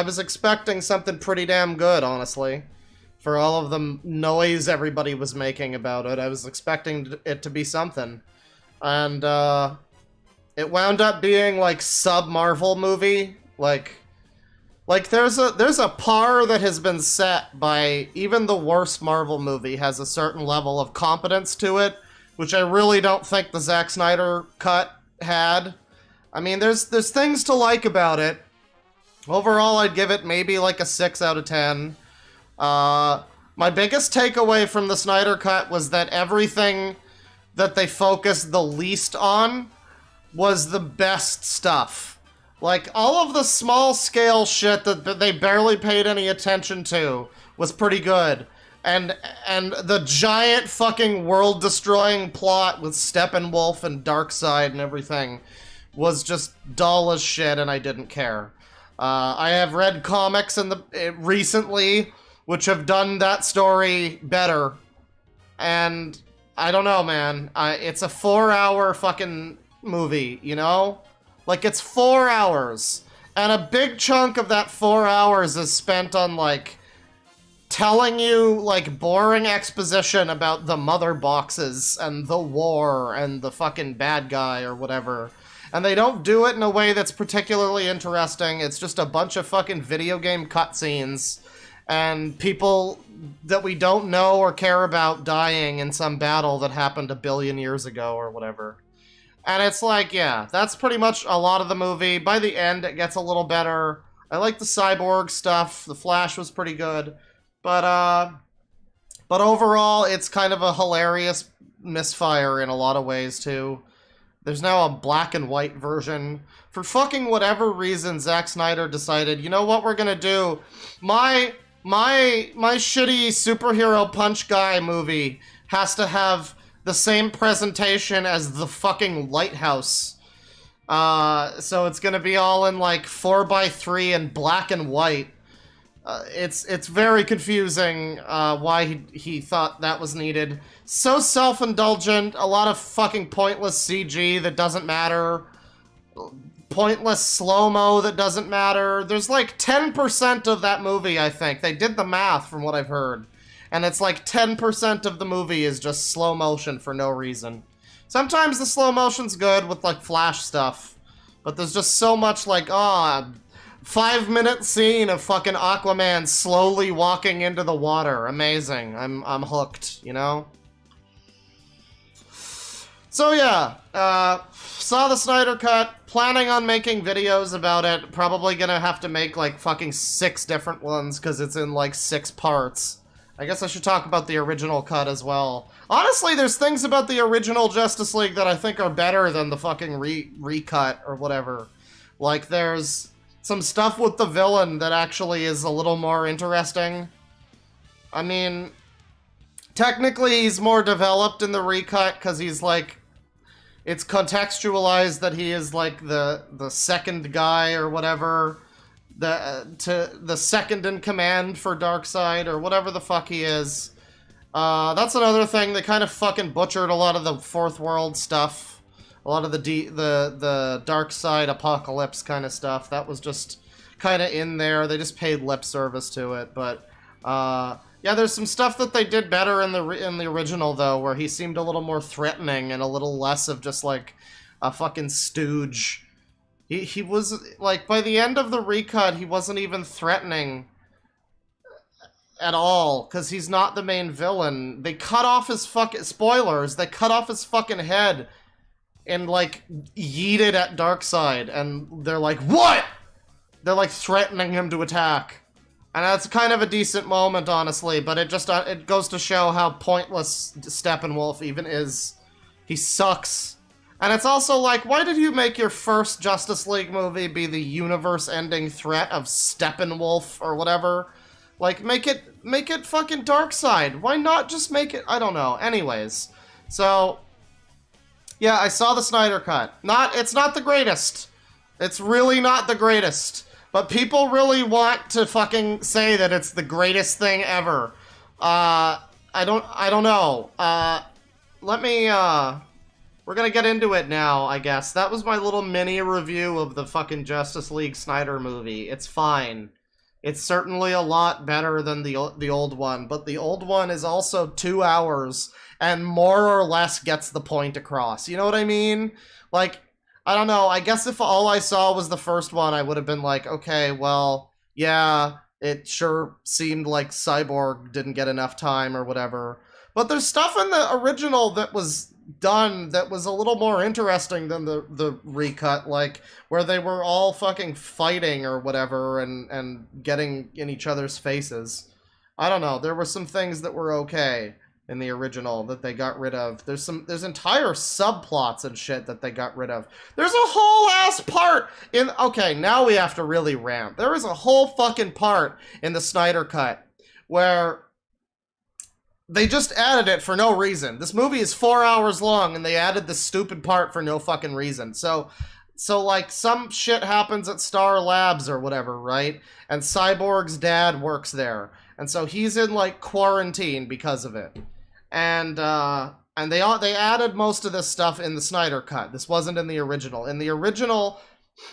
was expecting something pretty damn good, honestly. For all of the noise everybody was making about it, I was expecting it to be something. And, it wound up being, like, sub-Marvel movie. Like, there's a par that has been set by even the worst Marvel movie has a certain level of competence to it, which I really don't think the Zack Snyder cut had. I mean, there's things to like about it. Overall, I'd give it maybe like a 6 out of 10. My biggest takeaway from the Snyder cut was that everything that they focused the least on was the best stuff. Like, all of the small-scale shit that they barely paid any attention to was pretty good. And the giant fucking world-destroying plot with Steppenwolf and Darkseid and everything was just dull as shit, and I didn't care. I have read comics recently which have done that story better. And I don't know, man. It's a 4-hour fucking movie, you know? Like, it's 4 hours. And a big chunk of that 4 hours is spent on, like, telling you, like, boring exposition about the mother boxes and the war and the fucking bad guy or whatever. And they don't do it in a way that's particularly interesting. It's just a bunch of fucking video game cutscenes and people that we don't know or care about dying in some battle that happened a billion years ago or whatever. And it's like, yeah, that's pretty much a lot of the movie. By the end, it gets a little better. I like the cyborg stuff. The Flash was pretty good. But overall, it's kind of a hilarious misfire in a lot of ways, too. There's now a black and white version. For fucking whatever reason, Zack Snyder decided, you know what we're gonna do? My shitty superhero punch guy movie has to have the same presentation as the fucking Lighthouse. So it's gonna be all in like 4:3 and black and white. It's very confusing why he thought that was needed. So self-indulgent, a lot of fucking pointless CG that doesn't matter. Pointless slow-mo that doesn't matter. There's like 10% of that movie, I think. They did the math from what I've heard. And it's like 10% of the movie is just slow motion for no reason. Sometimes the slow motion's good with like Flash stuff. But there's just so much like, 5-minute scene of fucking Aquaman slowly walking into the water. Amazing. I'm hooked, you know? So yeah, saw the Snyder Cut, planning on making videos about it, probably gonna have to make like fucking 6 different ones because it's in like 6 parts. I guess I should talk about the original cut as well. Honestly, there's things about the original Justice League that I think are better than the fucking recut or whatever. Like there's some stuff with the villain that actually is a little more interesting. I mean, technically he's more developed in the recut because he's like, it's contextualized that he is like the second guy or whatever, the second in command for Darkseid or whatever the fuck he is. That's another thing. They kind of fucking butchered a lot of the Fourth World stuff, a lot of the Darkseid apocalypse kind of stuff. That was just kind of in there. They just paid lip service to it, but yeah, there's some stuff that they did better in the original, though, where he seemed a little more threatening and a little less of just, like, a fucking stooge. He was, like, by the end of the recut, he wasn't even threatening at all, because he's not the main villain. They cut off his fucking... Spoilers! They cut off his fucking head and, like, yeeted at Darkseid, and they're like, what?! They're, like, threatening him to attack. And that's kind of a decent moment, honestly, but it just it goes to show how pointless Steppenwolf even is. He sucks. And it's also like, why did you make your first Justice League movie be the universe-ending threat of Steppenwolf or whatever? Like, make it fucking Darkseid. Why not just make it? I don't know. Anyways, so yeah, I saw the Snyder Cut. It's not the greatest. It's really not the greatest. But people really want to fucking say that it's the greatest thing ever. I don't know. We're gonna get into it now, I guess. That was my little mini review of the fucking Justice League Snyder movie. It's fine. It's certainly a lot better than the old one, but the old one is also 2 hours and more or less gets the point across. You know what I mean? Like, I don't know, I guess if all I saw was the first one, I would have been like, okay, well, yeah, it sure seemed like Cyborg didn't get enough time or whatever. But there's stuff in the original that was done that was a little more interesting than the recut, like, where they were all fucking fighting or whatever and getting in each other's faces. I don't know, there were some things that were okay in the original that they got rid of. There's entire subplots and shit that they got rid of. There's a whole ass part in... Okay, now we have to really rant. There is a whole fucking part in the Snyder Cut where they just added it for no reason. This movie is 4 hours long and they added this stupid part for no fucking reason. So like, some shit happens at Star Labs or whatever, right? And Cyborg's dad works there. and so he's in like quarantine because of it. And they added most of this stuff in the Snyder cut. This wasn't in the original. In the original,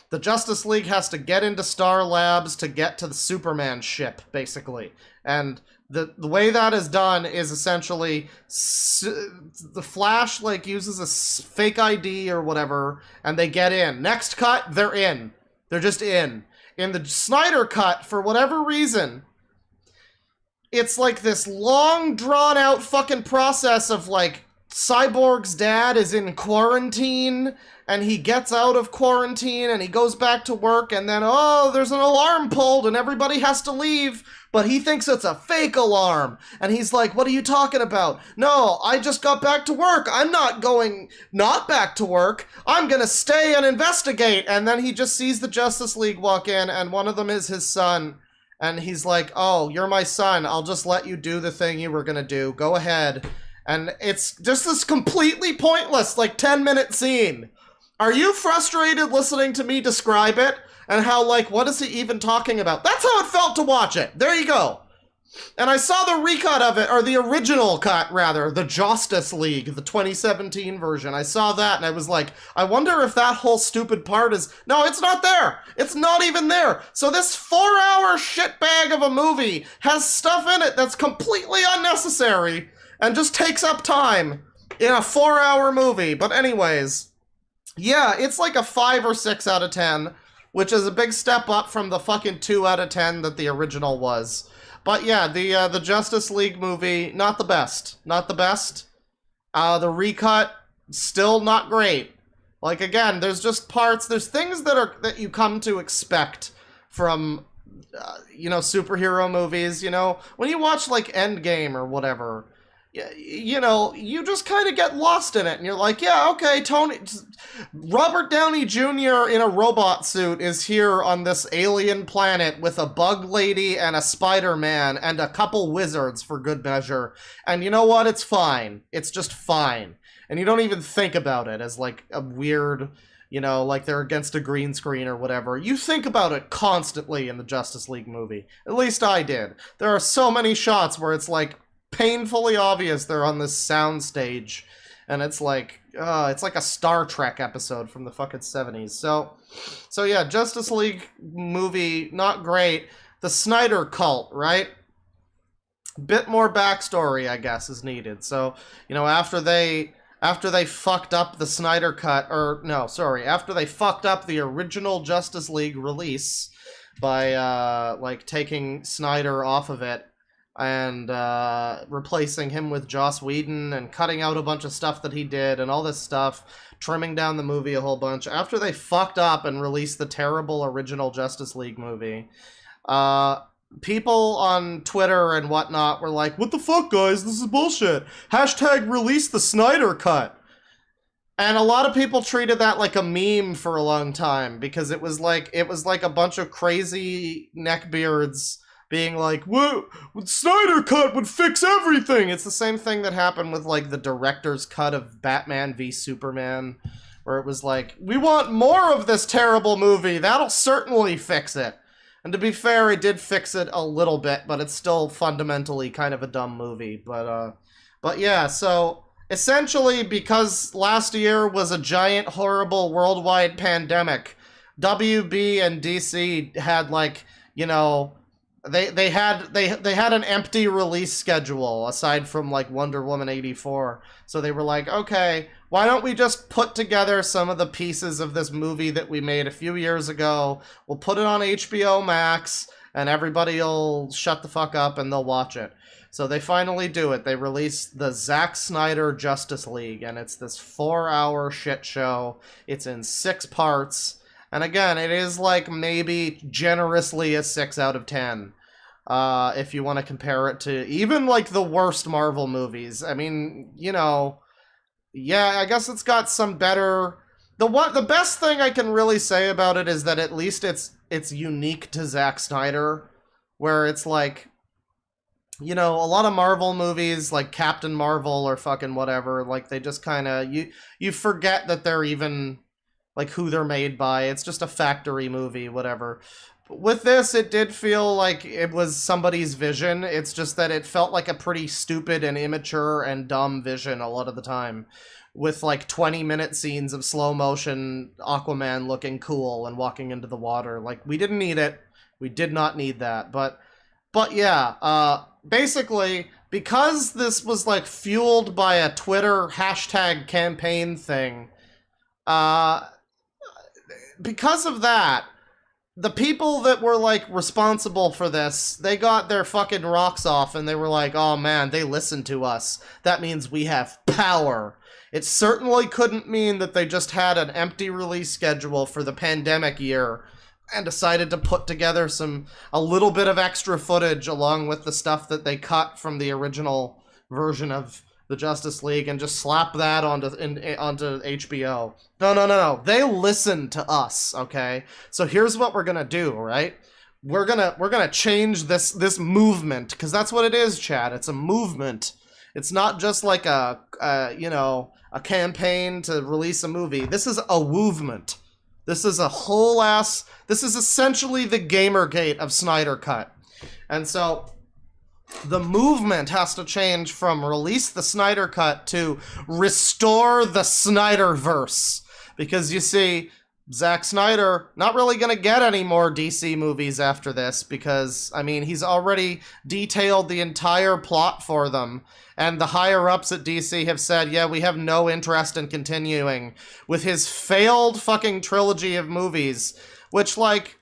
the Justice League has to get into Star Labs to get to the Superman ship, basically. And the way that is done is essentially the Flash like uses a fake ID or whatever, and they get in. Next cut, they're in. They're just in. In the Snyder cut, for whatever reason, it's like this long, drawn-out fucking process of, like, Cyborg's dad is in quarantine, and he gets out of quarantine, and he goes back to work, and then, oh, there's an alarm pulled, and everybody has to leave, but he thinks it's a fake alarm, and he's like, what are you talking about? No, I just got back to work. I'm not going not back to work. I'm gonna stay and investigate, and then he just sees the Justice League walk in, and one of them is his son. And he's like, oh, you're my son. I'll just let you do the thing you were gonna do. Go ahead. And it's just this completely pointless, like, 10-minute scene. Are you frustrated listening to me describe it? And how, like, what is he even talking about? That's how it felt to watch it. There you go. And I saw the recut of it, or the original cut, rather, the Justice League, the 2017 version. I saw that, and I was like, I wonder if that whole stupid part is... No, it's not there! It's not even there! So this 4-hour shitbag of a movie has stuff in it that's completely unnecessary, and just takes up time in a 4-hour movie. But anyways, yeah, it's like a 5 or 6 out of 10, which is a big step up from the fucking 2 out of 10 that the original was. But yeah, the Justice League movie, not the best. Not the best. The recut, still not great. Like, again, there's just parts, there's things that you come to expect from, you know, superhero movies, you know? When you watch, like, Endgame or whatever, you know, you just kind of get lost in it, and you're like, yeah, okay, Robert Downey Jr. in a robot suit is here on this alien planet with a bug lady and a Spider-Man and a couple wizards for good measure, and you know what, it's fine. It's just fine. And you don't even think about it as, like, a weird, you know, like they're against a green screen or whatever. You think about it constantly in the Justice League movie. At least I did. There are so many shots where it's, like, painfully obvious they're on this sound stage, and it's like a Star Trek episode from the fucking 70s. So yeah, Justice League movie, not great. The Snyder cult, right? Bit more backstory, I guess, is needed. So, you know, after they fucked up the Snyder cut, or no, sorry, after they fucked up the original Justice League release by like taking Snyder off of it and replacing him with Joss Whedon and cutting out a bunch of stuff that he did and all this stuff, trimming down the movie a whole bunch. After they fucked up and released the terrible original Justice League movie, people on Twitter and whatnot were like, what the fuck, guys? This is bullshit. Hashtag release the Snyder cut. And a lot of people treated that like a meme for a long time, because it was like a bunch of crazy neckbeards being like, whoa, Snyder cut would fix everything. It's the same thing that happened with, like, the director's cut of Batman v Superman, where it was like, we want more of this terrible movie. That'll certainly fix it. And to be fair, it did fix it a little bit, but it's still fundamentally kind of a dumb movie. But yeah, so essentially, because last year was a giant, horrible worldwide pandemic, WB and DC had, like, you know, they had an empty release schedule aside from, like, Wonder Woman 84. So they were like, okay, why don't we just put together some of the pieces of this movie that we made a few years ago? We'll put it on HBO Max, and everybody'll shut the fuck up and they'll watch it. So they finally do it. They release the Zack Snyder Justice League, and it's this 4-hour shit show. It's in 6 parts. And again, it is like maybe generously a 6 out of 10. If you want to compare it to even like the worst Marvel movies. I mean, you know, yeah, I guess it's got some better... The best thing I can really say about it is that at least it's unique to Zack Snyder, where it's like, you know, a lot of Marvel movies like Captain Marvel or fucking whatever, like they just kind of, you forget that they're even... like who they're made by. It's just a factory movie, whatever. with this, it did feel like it was somebody's vision. It's just that it felt like a pretty stupid and immature and dumb vision a lot of the time. With like 20-minute scenes of slow motion Aquaman looking cool and walking into the water. Like, we didn't need it. We did not need that. But yeah, basically, because this was like fueled by a Twitter hashtag campaign thing, because of that, the people that were like responsible for this, they got their fucking rocks off and they were like, oh man, they listened to us. That means we have power. It certainly couldn't mean that they just had an empty release schedule for the pandemic year and decided to put together a little bit of extra footage along with the stuff that they cut from the original version of the Justice League and just slap that onto HBO. No. They listened to us, okay? So here's what we're gonna do, right? We're gonna change this movement, because that's what it is, Chad. It's a movement. It's not just like a campaign to release a movie. This is a movement. This is this is essentially the Gamergate of Snyder Cut. And so the movement has to change from release the Snyder Cut to restore the Snyderverse. Because you see, Zack Snyder not really gonna get any more DC movies after this, because, I mean, he's already detailed the entire plot for them, and the higher-ups at DC have said, yeah, we have no interest in continuing with his failed fucking trilogy of movies, which, like,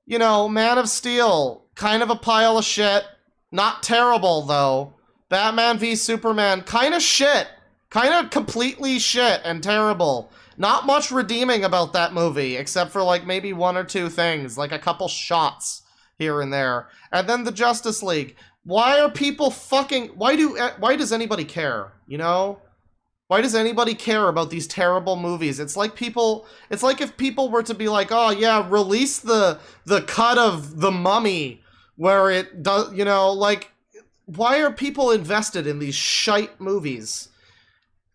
you know, Man of Steel, kind of a pile of shit, not terrible, though. Batman v Superman, kind of shit, kind of completely shit and terrible. Not much redeeming about that movie, except for, like, maybe one or two things, like a couple shots here and there. And then the Justice League. Why are people fucking... Why does anybody care, you know? Why does anybody care about these terrible movies? It's like if people were to be like, oh, yeah, release the cut of The Mummy, where it does, you know, like, why are people invested in these shite movies?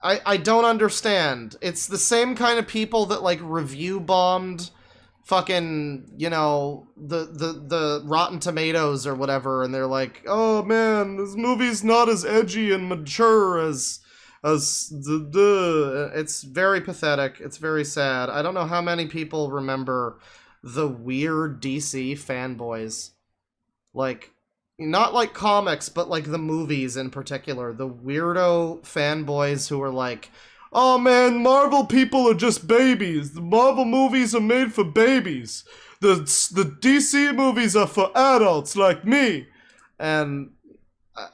I don't understand. It's the same kind of people that, like, review bombed fucking, you know, the Rotten Tomatoes or whatever, and they're like, oh man, this movie's not as edgy and mature as it's very pathetic. It's very sad. I don't know how many people remember the weird DC fanboys. Like, not like comics, but like the movies in particular. The weirdo fanboys who are like, oh man, Marvel people are just babies. The Marvel movies are made for babies. The DC movies are for adults like me. And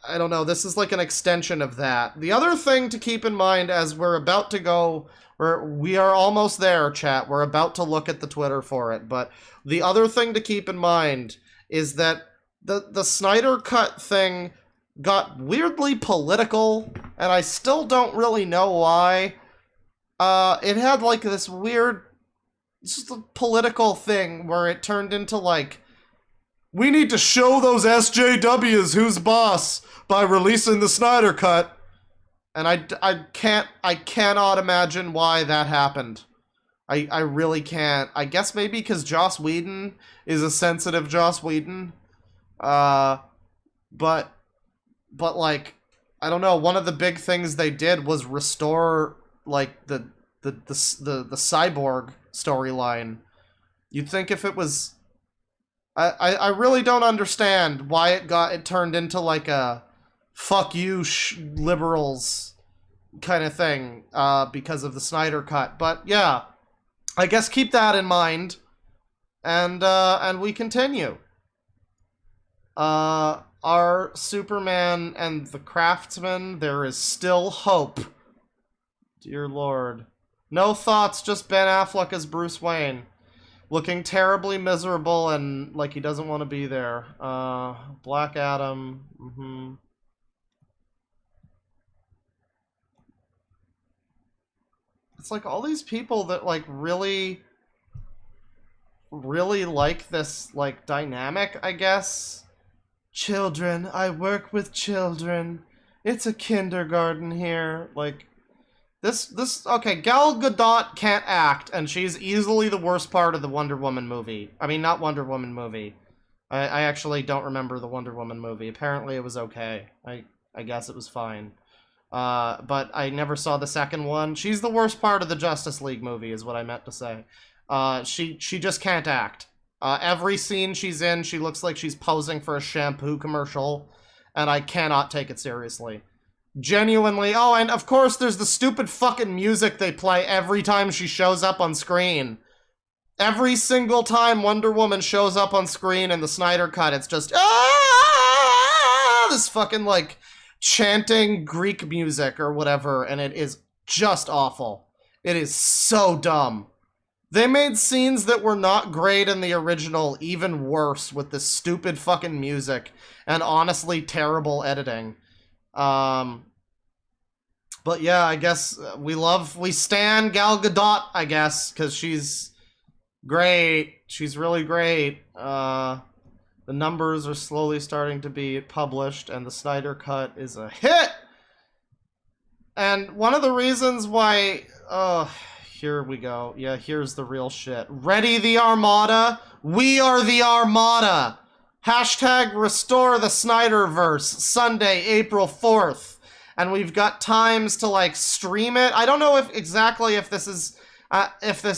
I don't know, this is like an extension of that. The other thing to keep in mind as we're about to go, we are almost there, chat. We're about to look at the Twitter for it. But the other thing to keep in mind is that the Snyder Cut thing got weirdly political, and I still don't really know why. It had like this weird just a political thing where it turned into like, we need to show those SJWs who's boss by releasing the Snyder Cut. And I cannot imagine why that happened. I really can't. I guess maybe because Joss Whedon is a sensitive Joss Whedon. But like, I don't know, one of the big things they did was restore like the cyborg storyline. You'd think if it was, I really don't understand why it turned into like a fuck you liberals kind of thing because of the Snyder Cut. But yeah, I guess keep that in mind, and we continue. Our Superman and the Craftsman, there is still hope. Dear Lord. No thoughts, just Ben Affleck as Bruce Wayne. Looking terribly miserable and like he doesn't want to be there. Black Adam. It's like all these people that like really like this like dynamic, I guess. Children, I work with children. It's a kindergarten here. Like, Okay, Gal Gadot can't act, and she's easily the worst part of the Wonder Woman movie. I mean, not Wonder Woman movie. I actually don't remember the Wonder Woman movie. Apparently it was okay. I guess it was fine. But I never saw the second one. She's the worst part of the Justice League movie, is what I meant to say. She just can't act. Every scene she's in, she looks like she's posing for a shampoo commercial, and I cannot take it seriously. Genuinely. Oh, and of course there's the stupid fucking music they play every time she shows up on screen. Every single time Wonder Woman shows up on screen in the Snyder Cut, it's just this fucking like chanting Greek music or whatever, and it is just awful. It is so dumb. They made scenes that were not great in the original even worse with this stupid fucking music and honestly terrible editing. But yeah, I guess we stan Gal Gadot, I guess, because she's great. She's really great. The numbers are slowly starting to be published, and the Snyder Cut is a hit! And one of the reasons why... here we go. Yeah, here's the real shit. Ready the Armada? We are the Armada! Hashtag restore the Snyderverse, Sunday, April 4th. And we've got times to, like, stream it. I don't know if this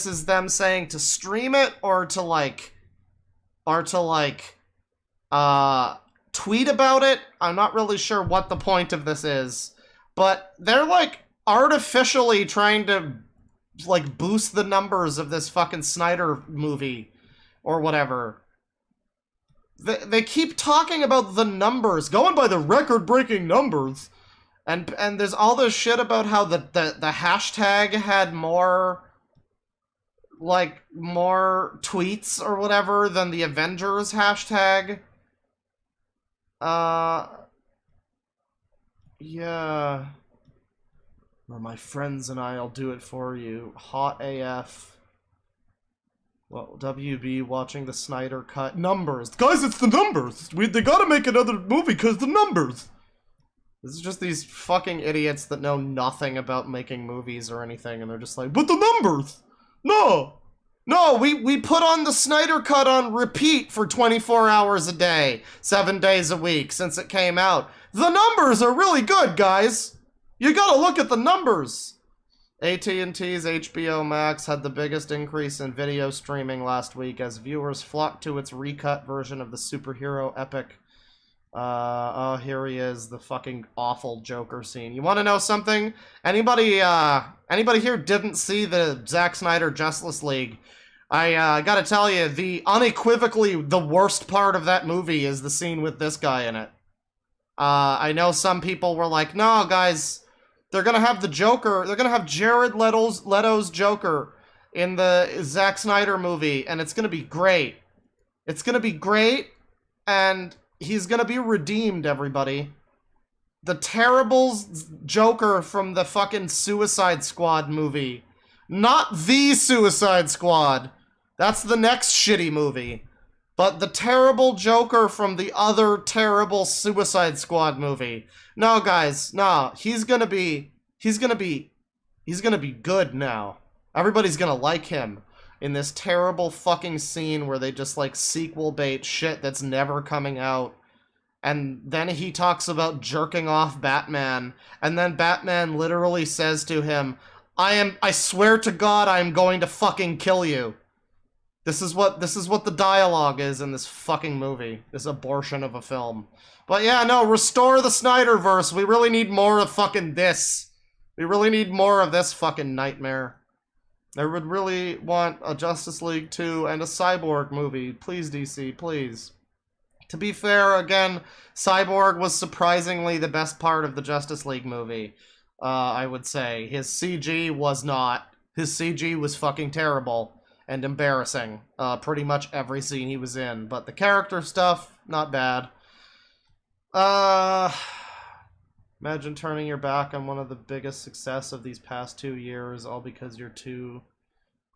is them saying to stream it or to, like, tweet about it. I'm not really sure what the point of this is. But they're, like, artificially trying to, like, boost the numbers of this fucking Snyder movie or whatever. They keep talking about the numbers, going by the record-breaking numbers, and there's all this shit about how the hashtag had more tweets or whatever than the Avengers hashtag. Yeah. Or my friends and I'll do it for you. Hot AF. Well, WB watching the Snyder Cut. Numbers. Guys, it's the numbers! They gotta make another movie because the numbers! This is just these fucking idiots that know nothing about making movies or anything, and they're just like, but the numbers! No! No, we put on the Snyder Cut on repeat for 24 hours a day, 7 days a week since it came out. The numbers are really good, guys! You gotta look at the numbers! AT&T's HBO Max had the biggest increase in video streaming last week as viewers flocked to its recut version of the superhero epic. Oh, here he is, the fucking awful Joker scene. You want to know something? Anybody here didn't see the Zack Snyder Justice League? I gotta tell you, unequivocally the worst part of that movie is the scene with this guy in it. I know some people were like, no, guys, they're gonna have the Joker, they're gonna have Jared Leto's Joker in the Zack Snyder movie, and it's gonna be great. It's gonna be great, and he's gonna be redeemed, everybody. The terrible Joker from the fucking Suicide Squad movie. Not the Suicide Squad. That's the next shitty movie. But the terrible Joker from the other terrible Suicide Squad movie. No, guys, no. He's gonna be good now. Everybody's gonna like him in this terrible fucking scene where they just, like, sequel bait shit that's never coming out. And then he talks about jerking off Batman, and then Batman literally says to him, I swear to God, I am going to fucking kill you. This is what the dialogue is in this fucking movie. This abortion of a film. But yeah, no, restore the Snyderverse. We really need more of fucking this. We really need more of this fucking nightmare. I would really want a Justice League 2 and a Cyborg movie. Please, DC, please. To be fair, again, Cyborg was surprisingly the best part of the Justice League movie. I would say. His CG was not. His CG was fucking terrible and embarrassing. Pretty much every scene he was in. But the character stuff, not bad. Imagine turning your back on one of the biggest success of these past 2 years, all because you're too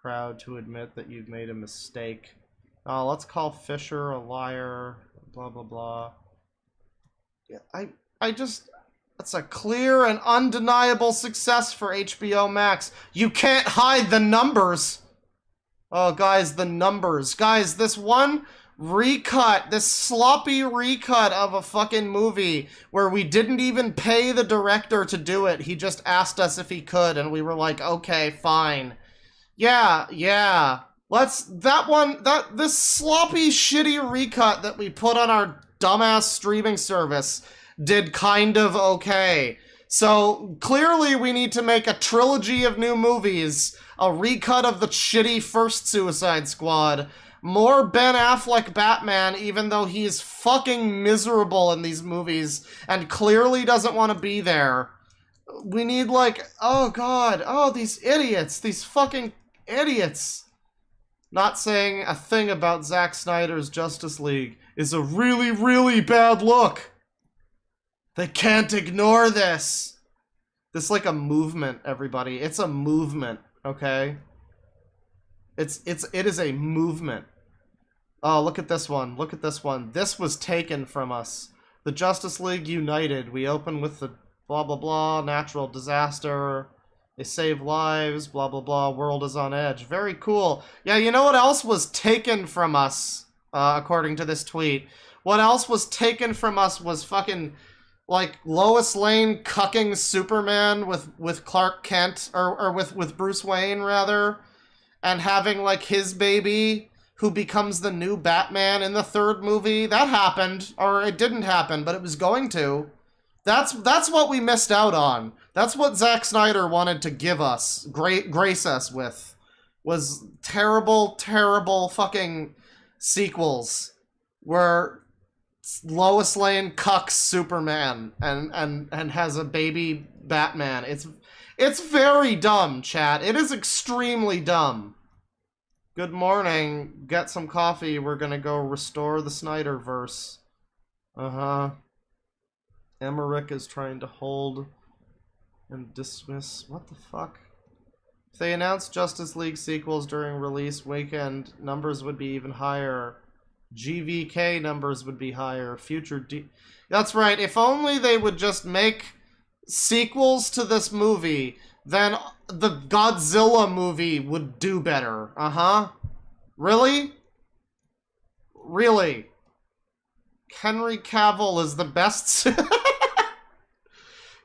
proud to admit that you've made a mistake. Let's call Fisher a liar, blah, blah, blah. Yeah, That's a clear and undeniable success for HBO Max. You can't hide the numbers. Oh, guys, the numbers. Guys, this one recut, this sloppy recut of a fucking movie where we didn't even pay the director to do it. He just asked us if he could, and we were like, okay, fine. Yeah. This sloppy, shitty recut that we put on our dumbass streaming service did kind of okay. So clearly we need to make a trilogy of new movies, a recut of the shitty first Suicide Squad, more Ben Affleck Batman, even though he's fucking miserable in these movies and clearly doesn't want to be there. We need oh god, these idiots, these fucking idiots. Not saying a thing about Zack Snyder's Justice League is a really, really bad look. They can't ignore this. This is like a movement, everybody. It's a movement, okay? It is a movement. Oh, look at this one. Look at this one. This was taken from us. The Justice League United. We open with the blah, blah, blah, natural disaster. They save lives, blah, blah, blah. World is on edge. Very cool. Yeah, you know what else was taken from us, according to this tweet? What else was taken from us was fucking, Lois Lane cucking Superman with Clark Kent, or with Bruce Wayne, rather, and having, his baby, who becomes the new Batman in the third movie. That happened, or it didn't happen, but it was going to. That's what we missed out on. That's what Zack Snyder wanted to give us, grace us with, was terrible, terrible fucking sequels where Lois Lane cucks Superman and has a baby Batman. It's very dumb, chat. It is extremely dumb. Good morning. Get some coffee. We're gonna go restore the Snyderverse. Uh-huh. Emmerich is trying to hold and dismiss. What the fuck? If they announced Justice League sequels during release weekend, numbers would be even higher. GVK numbers would be higher. That's right. If only they would just make sequels to this movie, then the Godzilla movie would do better. Uh-huh. Really? Really? Henry Cavill is the best...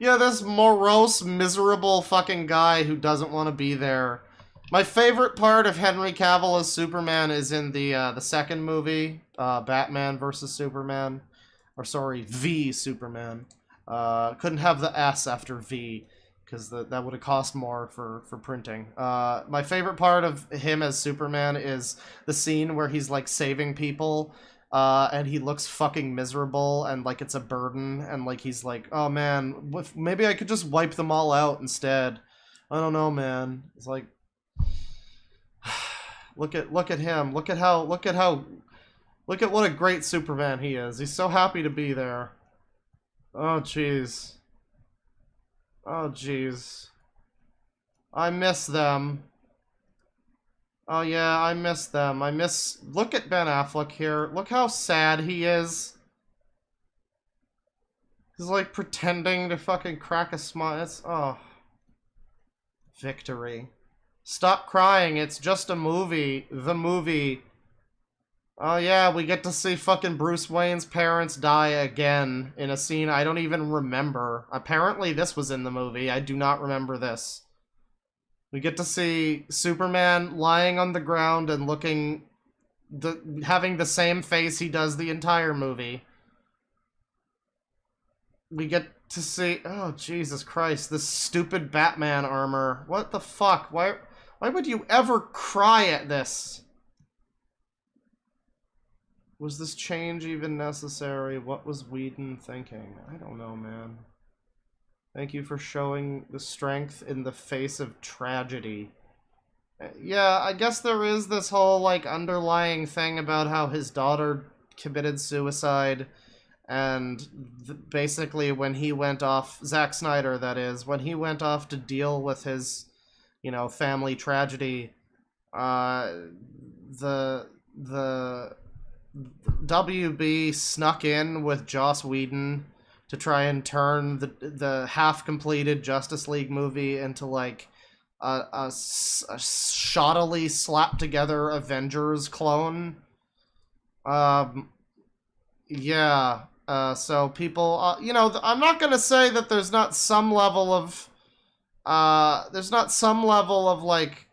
Yeah, this morose, miserable fucking guy who doesn't want to be there. My favorite part of Henry Cavill as Superman is in the second movie, Batman vs. Superman. Or sorry, V Superman. Couldn't have the S after V, because that would have cost more for printing. My favorite part of him as Superman is the scene where he's, saving people, and he looks fucking miserable, and, it's a burden, and, he's like, oh, man, maybe I could just wipe them all out instead. I don't know, man. It's like, look at him. Look at what a great Superman he is. He's so happy to be there. Oh, jeez. Oh, jeez. I miss them. Oh, yeah, I miss them. Look at Ben Affleck here. Look how sad he is. He's, pretending to fucking crack a smile. Oh. Victory. Stop crying. It's just a movie. The movie. Oh, yeah, we get to see fucking Bruce Wayne's parents die again in a scene I don't even remember. Apparently this was in the movie. I do not remember this. We get to see Superman lying on the ground and having the same face he does the entire movie. We get to see, oh Jesus Christ, this stupid Batman armor. What the fuck? Why would you ever cry at this? Was this change even necessary? What was Whedon thinking? I don't know, man. Thank you for showing the strength in the face of tragedy. Yeah, I guess there is this whole, underlying thing about how his daughter committed suicide, and basically when he went off, Zack Snyder, that is, when he went off to deal with his, family tragedy, the WB snuck in with Joss Whedon to try and turn the half-completed Justice League movie into like a shoddily slapped together Avengers clone. Yeah. So people, you know, I'm not gonna say that there's not some level of like,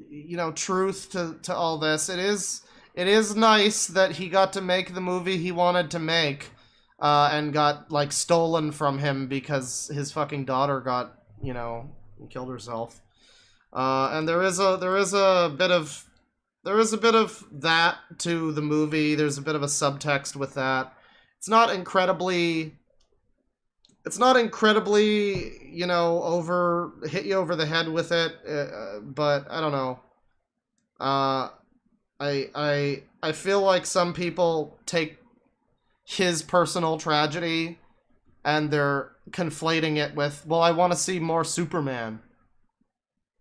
you know, truth to all this. It is nice that he got to make the movie he wanted to make, and got like stolen from him because his fucking daughter got, you know, killed herself. And there is a bit of that to the movie. There's a bit of a subtext with that. It's not incredibly, you know, hit you over the head with it, but I don't know. I feel like some people take his personal tragedy and they're conflating it with, well, I want to see more Superman.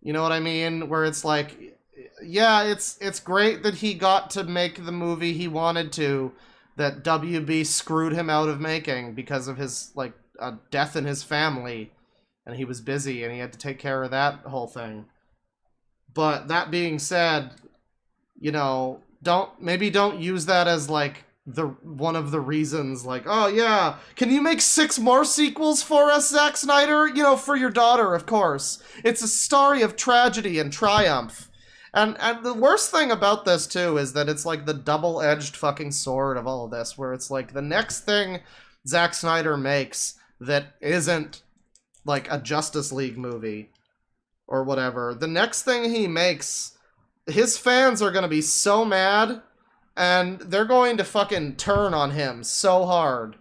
You know what I mean? Where it's like, yeah, it's great that he got to make the movie he wanted to, that WB screwed him out of making because of his, like, death in his family, and he was busy and he had to take care of that whole thing. But that being said, you know, don't use that as like one of the reasons, like, oh yeah, can you make 6 more sequels for us, Zack Snyder? You know, for your daughter, of course. It's a story of tragedy and triumph. And the worst thing about this, too, is that it's like the double-edged fucking sword of all of this, where it's like the next thing Zack Snyder makes that isn't like a Justice League movie or whatever, the next thing he makes, his fans are gonna be so mad, and they're going to fucking turn on him so hard.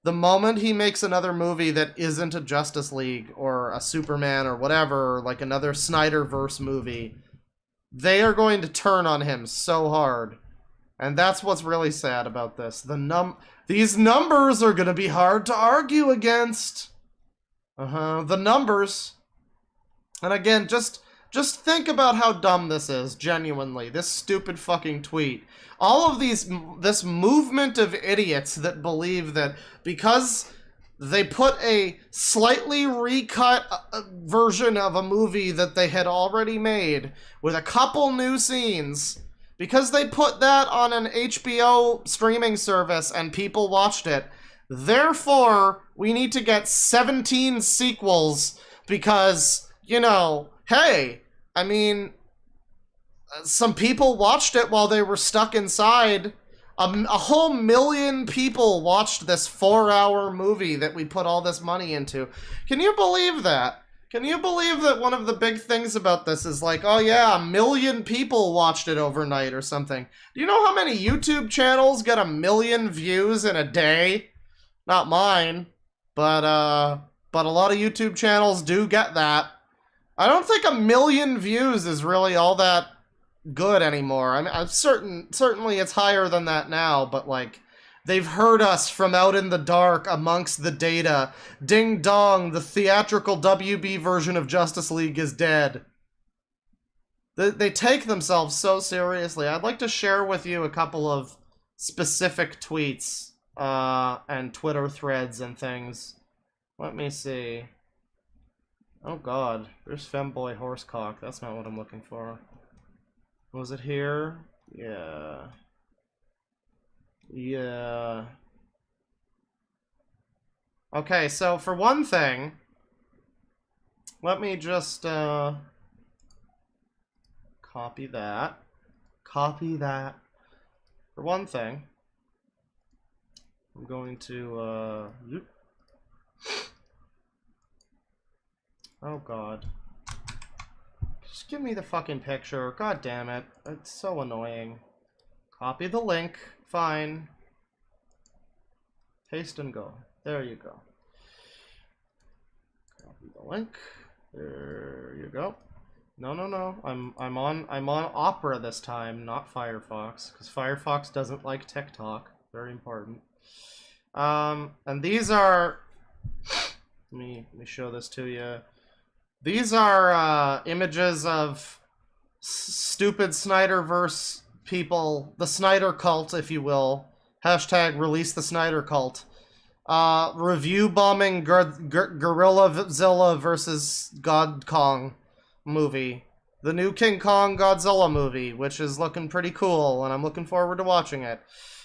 The moment he makes another movie that isn't a Justice League or a Superman or whatever, like another Snyderverse movie, they are going to turn on him so hard. And that's what's really sad about this. These numbers are going to be hard to argue against. The numbers. And again, just think about how dumb this is, genuinely. This stupid fucking tweet. All of this movement of idiots that believe that because they put a slightly recut version of a movie that they had already made with a couple new scenes, because they put that on an HBO streaming service and people watched it, therefore we need to get 17 sequels because, you know, hey, I mean, some people watched it while they were stuck inside. A whole million people watched this 4-hour movie that we put all this money into. Can you believe that? Can you believe that one of the big things about this is like, oh yeah, 1 million people watched it overnight or something? Do you know how many YouTube channels get 1 million views in a day? Not mine, but a lot of YouTube channels do get that. I don't think 1 million views is really all that good anymore. I mean, I'm certainly it's higher than that now, but like, they've heard us from out in the dark amongst the data. Ding dong, the theatrical WB version of Justice League is dead. They take themselves so seriously. I'd like to share with you a couple of specific tweets and Twitter threads and things. Let me see. Oh god, there's Femboy Horsecock. That's not what I'm looking for. Was it here? Yeah. Yeah. Okay, so for one thing, let me just copy that. Copy that. For one thing, I'm going to oh god. Just give me the fucking picture. God damn it. It's so annoying. Copy the link. Fine. Paste and go. There you go. Copy the link. There you go. No. I'm on Opera this time, not Firefox, because Firefox doesn't like TikTok. Very important. And these are, let me show this to you. These are images of stupid Snyderverse people, the Snyder cult, if you will. Hashtag release the Snyder cult. review bombing Gorillazilla versus God Kong movie. The new King Kong Godzilla movie, which is looking pretty cool, and I'm looking forward to watching it.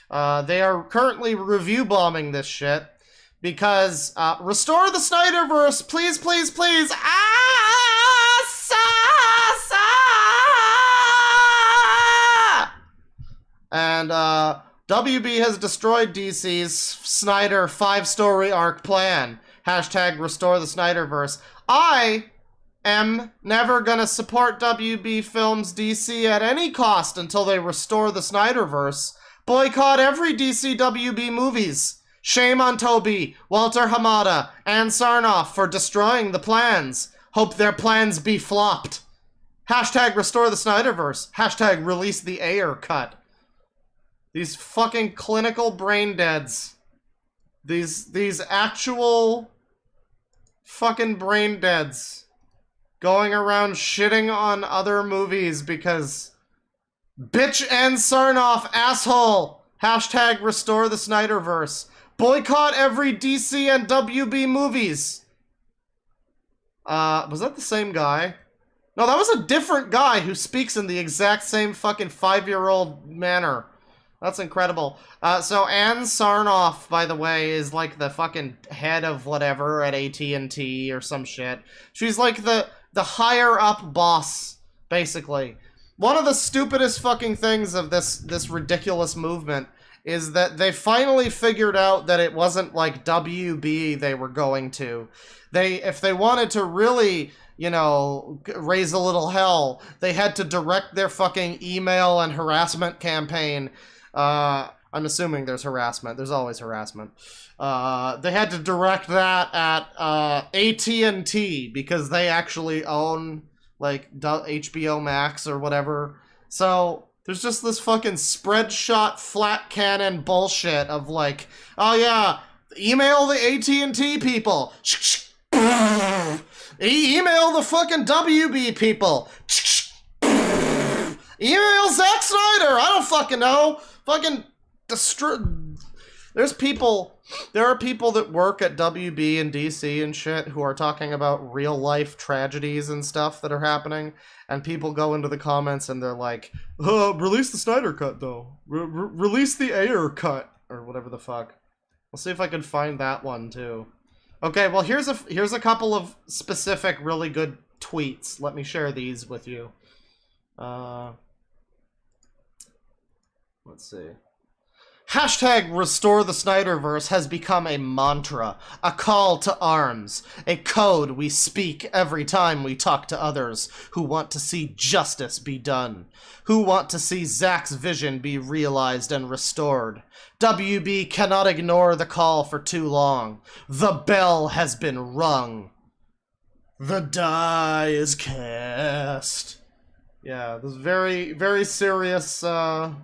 They are currently review bombing this shit because restore the Snyderverse, please, please, please. And WB has destroyed DC's Snyder 5-story arc plan. Hashtag restore the Snyderverse. I am never gonna support WB Films DC at any cost until they restore the Snyderverse. Boycott every DC WB movies. Shame on Toby, Walter Hamada, and Sarnoff for destroying the plans. Hope their plans be flopped. Hashtag restore the Snyderverse. Hashtag release the Ayer cut. These fucking clinical brain deads. These actual fucking brain deads going around shitting on other movies because bitch and Sarnoff, asshole. Hashtag restore the Snyderverse. Boycott every DC and WB movies. Was that the same guy? No, that was a different guy who speaks in the exact same fucking 5-year-old manner. That's incredible. So Ann Sarnoff, by the way, is like the fucking head of whatever at AT&T or some shit. She's like the higher up boss, basically. One of the stupidest fucking things of this ridiculous movement is that they finally figured out that it wasn't like WB they were going to. If they wanted to really, you know, raise a little hell, they had to direct their fucking email and harassment campaign. I'm assuming there's harassment. There's always harassment. They had to direct that at AT&T because they actually own like HBO Max or whatever. So there's just this fucking spread shot flat cannon bullshit of like, oh yeah, email the AT&T people. Email the fucking WB people. Email Zack Snyder. I don't fucking know. Fucking there are people that work at WB and DC and shit who are talking about real life tragedies and stuff that are happening, and people go into the comments and they're like, release the Snyder cut though. Release the Ayer cut or whatever the fuck. I'll see if I can find that one too. Okay, well here's a couple of specific really good tweets. Let me share these with you. Let's see. Hashtag restore the Snyderverse has become a mantra, a call to arms, a code we speak every time we talk to others who want to see justice be done, who want to see Zack's vision be realized and restored. WB cannot ignore the call for too long. The bell has been rung. The die is cast. Yeah, this very, very serious dialogue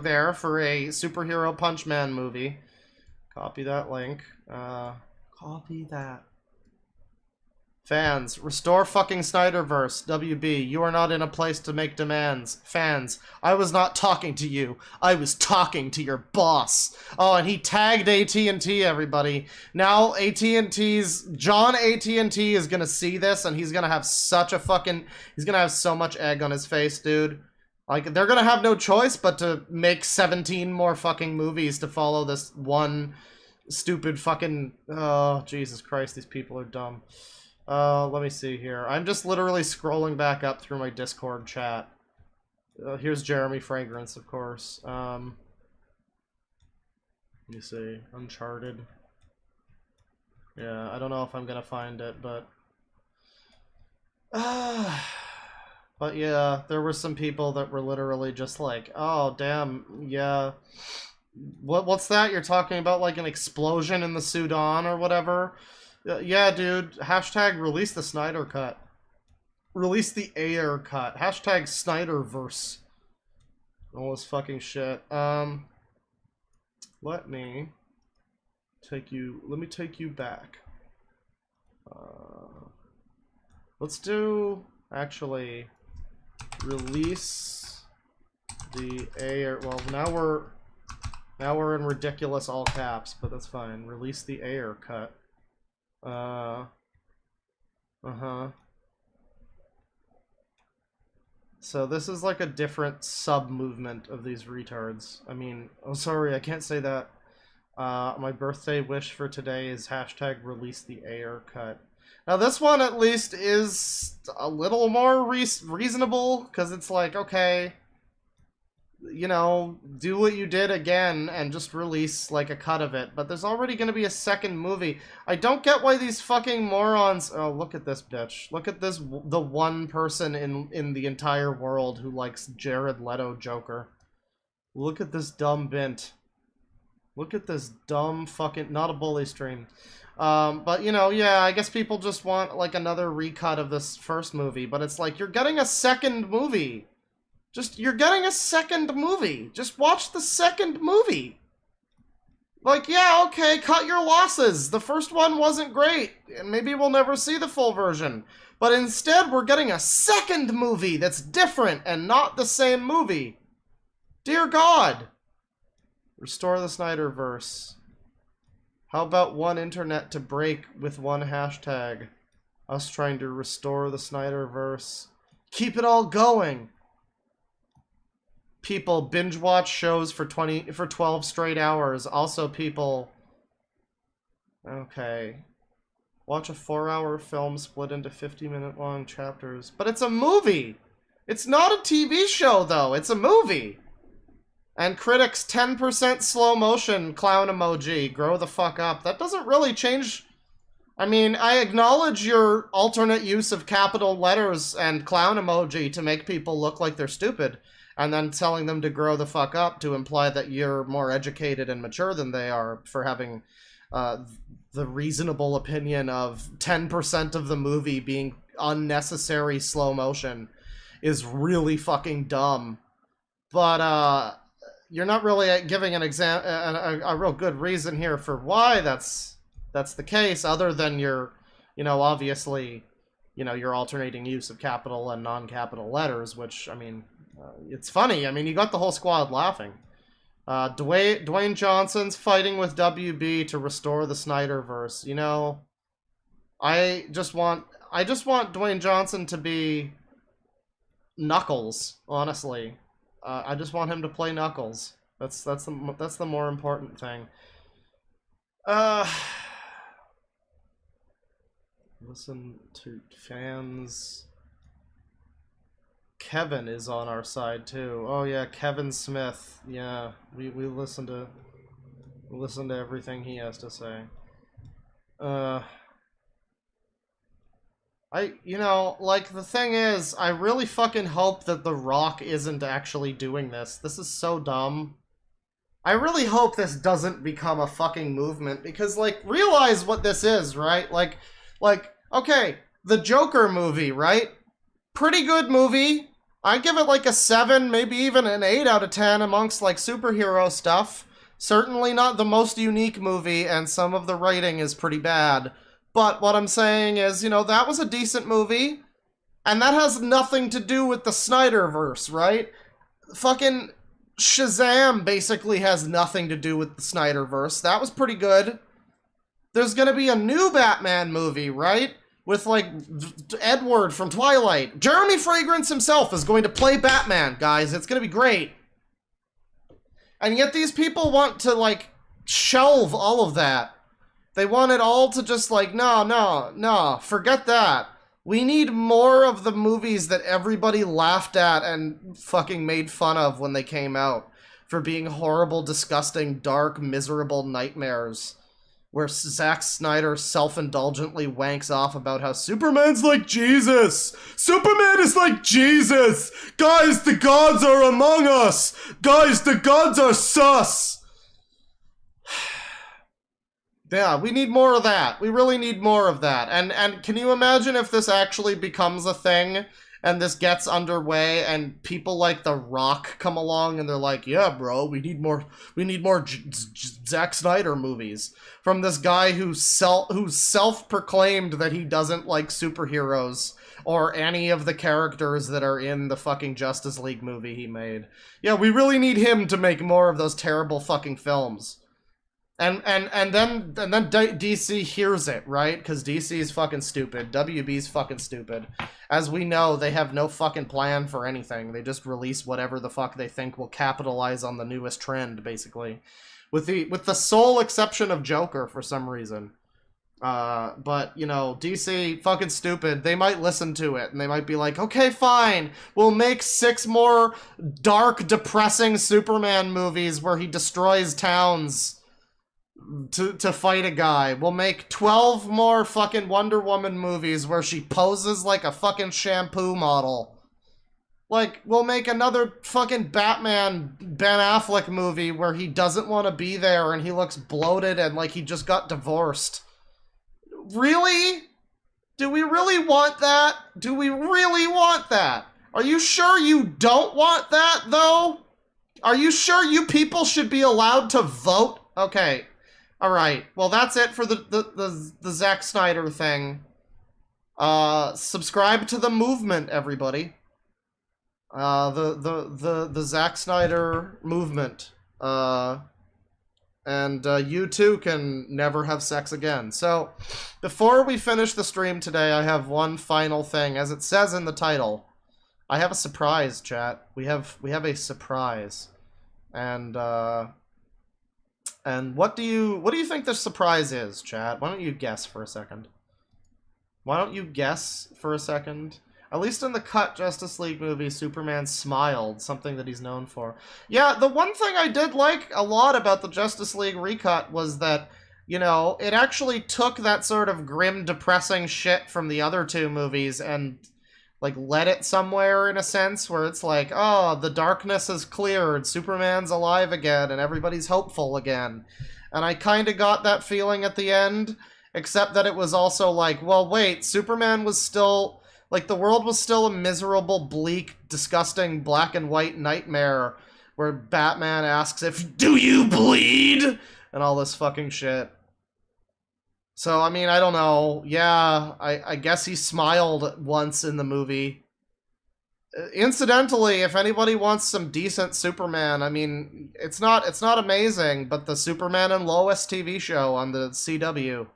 there for a superhero Punch Man movie. Copy that link. Copy that. Fans, restore fucking Snyderverse. WB, you are not in a place to make demands. Fans, I was not talking to you. I was talking to your boss. Oh, and he tagged AT&T, everybody. Now John AT&T is gonna see this, and he's gonna have he's gonna have so much egg on his face, dude. Like, they're gonna have no choice but to make 17 more fucking movies to follow this one stupid fucking... Oh, Jesus Christ, these people are dumb. Let me see here. I'm just literally scrolling back up through my Discord chat. Here's Jeremy Fragrance, of course. Let me see. Uncharted. Yeah, I don't know if I'm gonna find it, but... But yeah, there were some people that were literally just like, oh, damn, yeah. What's that? You're talking about, like, an explosion in the Sudan or whatever? Yeah, dude. Hashtag release the Snyder cut. Release the Ayer cut. Hashtag Snyderverse. All this fucking shit. Let me take you back. Let's do, actually, release the Ayer. Well, now we're Now we're in ridiculous all caps, but that's fine. Release the Ayer cut. So this is like a different sub-movement of these retards. I mean, oh sorry, I can't say that. My birthday wish for today is hashtag release the Ayer cut. Now this one at least is a little more reasonable, because it's like, okay, you know, do what you did again and just release like a cut of it. But there's already going to be a second movie. I don't get why these fucking morons... Oh, look at this bitch. Look at this, the one person in the entire world who likes Jared Leto Joker. Look at this dumb bint. Look at this dumb fucking... Not a bully stream. But, you know, yeah, I guess people just want, like, another recut of this first movie. But it's like, you're getting a second movie. You're getting a second movie. Just watch the second movie. Like, yeah, okay, cut your losses. The first one wasn't great, and maybe we'll never see the full version. But instead, we're getting a second movie that's different and not the same movie. Dear God. Restore the Snyderverse. How about one internet to break with one hashtag? Us trying to restore the Snyderverse. Keep it all going. People binge watch shows for 12 straight hours. Also people... Okay. Watch a 4-hour film split into 50-minute long chapters. But it's a movie! It's not a TV show, though. It's a movie! And critics, 10% slow motion clown emoji. Grow the fuck up. That doesn't really change... I mean, I acknowledge your alternate use of capital letters and clown emoji to make people look like they're stupid, and then telling them to grow the fuck up to imply that you're more educated and mature than they are for having the reasonable opinion of 10% of the movie being unnecessary slow motion is really fucking dumb. But, you're not really giving a real good reason here for why that's the case, other than your, you know, obviously, you know, your alternating use of capital and non-capital letters, which, I mean, it's funny. I mean, you got the whole squad laughing. Dwayne Johnson's fighting with WB to restore the Snyderverse. You know, I just want Dwayne Johnson to be Knuckles, honestly. I just want him to play Knuckles. That's the more important thing. Listen to fans. Kevin is on our side too. Oh yeah, Kevin Smith. Yeah, we listen to everything he has to say. You know, like, the thing is, I really fucking hope that The Rock isn't actually doing this. This is so dumb. I really hope this doesn't become a fucking movement, because, like, realize what this is, right? Like, okay, the Joker movie, right? Pretty good movie. I'd give it like a 7, maybe even an 8 out of 10 amongst, like, superhero stuff. Certainly not the most unique movie, and some of the writing is pretty bad. But what I'm saying is, you know, that was a decent movie, and that has nothing to do with the Snyderverse, right? Fucking Shazam basically has nothing to do with the Snyderverse. That was pretty good. There's gonna be a new Batman movie, right? With, like, Edward from Twilight. Jeremy Fragrance himself is going to play Batman, guys. It's gonna be great. And yet these people want to, like, shelve all of that. They want it all to just, like, no, forget that. We need more of the movies that everybody laughed at and fucking made fun of when they came out for being horrible, disgusting, dark, miserable nightmares. Where Zack Snyder self-indulgently wanks off about how Superman's like Jesus! Superman is like Jesus! Guys, the gods are among us! Guys, the gods are sus! Yeah, we need more of that. We really need more of that. And can you imagine if this actually becomes a thing and this gets underway and people like The Rock come along and they're like, yeah, bro, we need more Zack Snyder movies from this guy who's self-proclaimed that he doesn't like superheroes or any of the characters that are in the fucking Justice League movie he made. Yeah, we really need him to make more of those terrible fucking films. And then DC hears it, right? Because DC is fucking stupid. WB's fucking stupid. As we know, they have no fucking plan for anything. They just release whatever the fuck they think will capitalize on the newest trend, basically. With the sole exception of Joker, for some reason. But, you know, DC, fucking stupid. They might listen to it, and they might be like, okay, fine, we'll make 6 more dark, depressing Superman movies where he destroys towns to fight a guy. We'll make 12 more fucking Wonder Woman movies where she poses like a fucking shampoo model. Like, we'll make another fucking Batman Ben Affleck movie where he doesn't want to be there and he looks bloated and like he just got divorced. Really? Do we really want that? Do we really want that? Are you sure you don't want that, though? Are you sure you people should be allowed to vote? Okay. Alright. Well, that's it for the Zack Snyder thing. Subscribe to the movement, everybody. The Zack Snyder movement. And you too can never have sex again. So, before we finish the stream today, I have one final thing. As it says in the title, I have a surprise, chat. We have a surprise. And what do you think the surprise is, chat? Why don't you guess for a second? Why don't you guess for a second? At least in the cut Justice League movie, Superman smiled, something that he's known for. Yeah, the one thing I did like a lot about the Justice League recut was that, you know, it actually took that sort of grim, depressing shit from the other 2 movies and, like, led it somewhere in a sense where it's like, oh, the darkness is cleared, Superman's alive again, and everybody's hopeful again. And I kind of got that feeling at the end, except that it was also like, well, wait, Superman was still... Like, the world was still a miserable, bleak, disgusting, black and white nightmare where Batman asks if, do you bleed? And all this fucking shit. So, I mean, I don't know. Yeah, I guess he smiled once in the movie. Incidentally, if anybody wants some decent Superman, I mean, it's not amazing, but the Superman and Lois TV show on the CW...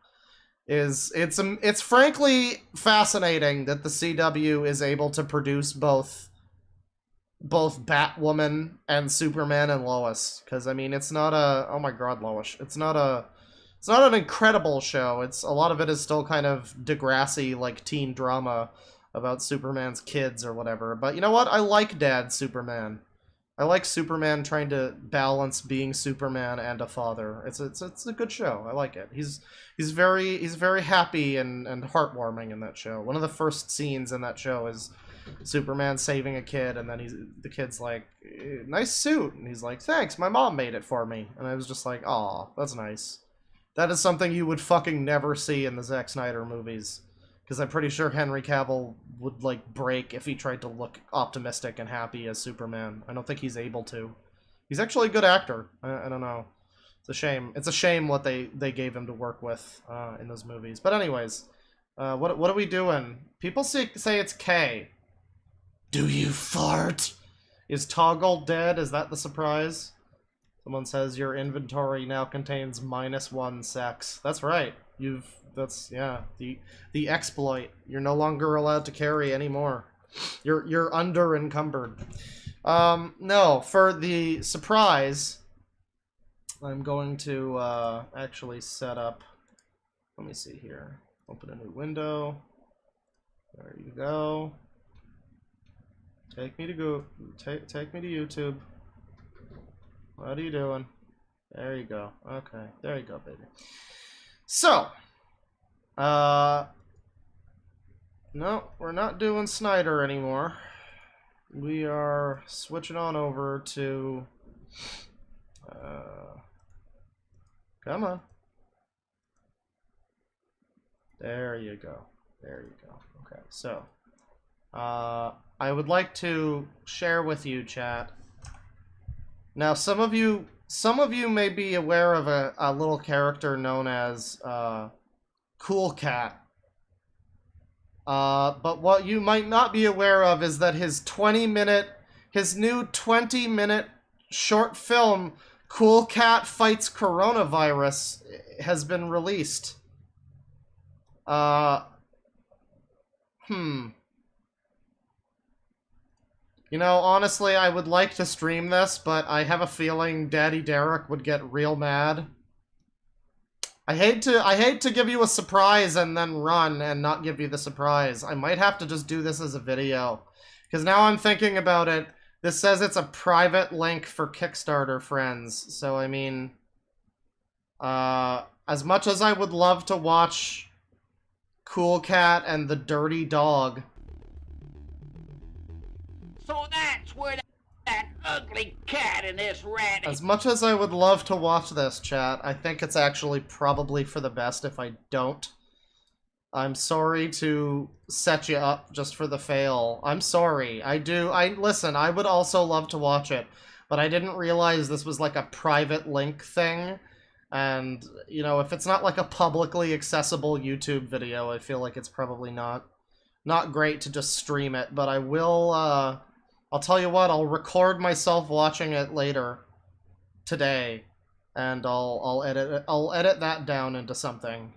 It's frankly fascinating that the CW is able to produce both Batwoman and Superman and Lois, because I mean it's not a oh my god Lois, it's not an incredible show. It's a lot of it is still kind of Degrassi like teen drama about Superman's kids or whatever. But you know what? I like Dad Superman. I like Superman trying to balance being Superman and a father. It's a good show. I like it. He's very happy and heartwarming in that show. One of the first scenes in that show is Superman saving a kid, and then the kid's like, "Nice suit," and he's like, "Thanks, my mom made it for me." And I was just like, "Aw, that's nice." That is something you would fucking never see in the Zack Snyder movies. Because I'm pretty sure Henry Cavill would, like, break if he tried to look optimistic and happy as Superman. I don't think he's able to. He's actually a good actor. I don't know. It's a shame. It's a shame what they gave him to work with in those movies. But anyways, what are we doing? People say it's K. Do you fart? Is Toggle dead? Is that the surprise? Someone says your inventory now contains -1 sex. That's right. That's the exploit. You're no longer allowed to carry anymore. You're under encumbered. No, for the surprise, I'm going to actually set up. Let me see here. Open a new window. There you go. Take me to YouTube. What are you doing? There you go. Okay, there you go, baby. So, no, we're not doing Snyder anymore. We are switching on over to, come on. There you go. There you go. Okay, so, I would like to share with you, chat. Now, some of you may be aware of a little character known as, Cool Cat. But what you might not be aware of is that his new 20-minute short film, Cool Cat Fights Coronavirus, has been released. You know, honestly, I would like to stream this, but I have a feeling Daddy Derek would get real mad. I hate to give you a surprise and then run and not give you the surprise. I might have to just do this as a video. Because now I'm thinking about it, this says it's a private link for Kickstarter friends. So, I mean, as much as I would love to watch Cool Cat and the Dirty Dog. So that's where that ugly cat and this rat... As much as I would love to watch this, chat, I think it's actually probably for the best if I don't. I'm sorry to set you up just for the fail. I'm sorry. Listen, I would also love to watch it, but I didn't realize this was like a private link thing. And, you know, if it's not like a publicly accessible YouTube video, I feel like it's probably not great to just stream it. But I will, I'll tell you what, I'll record myself watching it later today, and I'll edit that down into something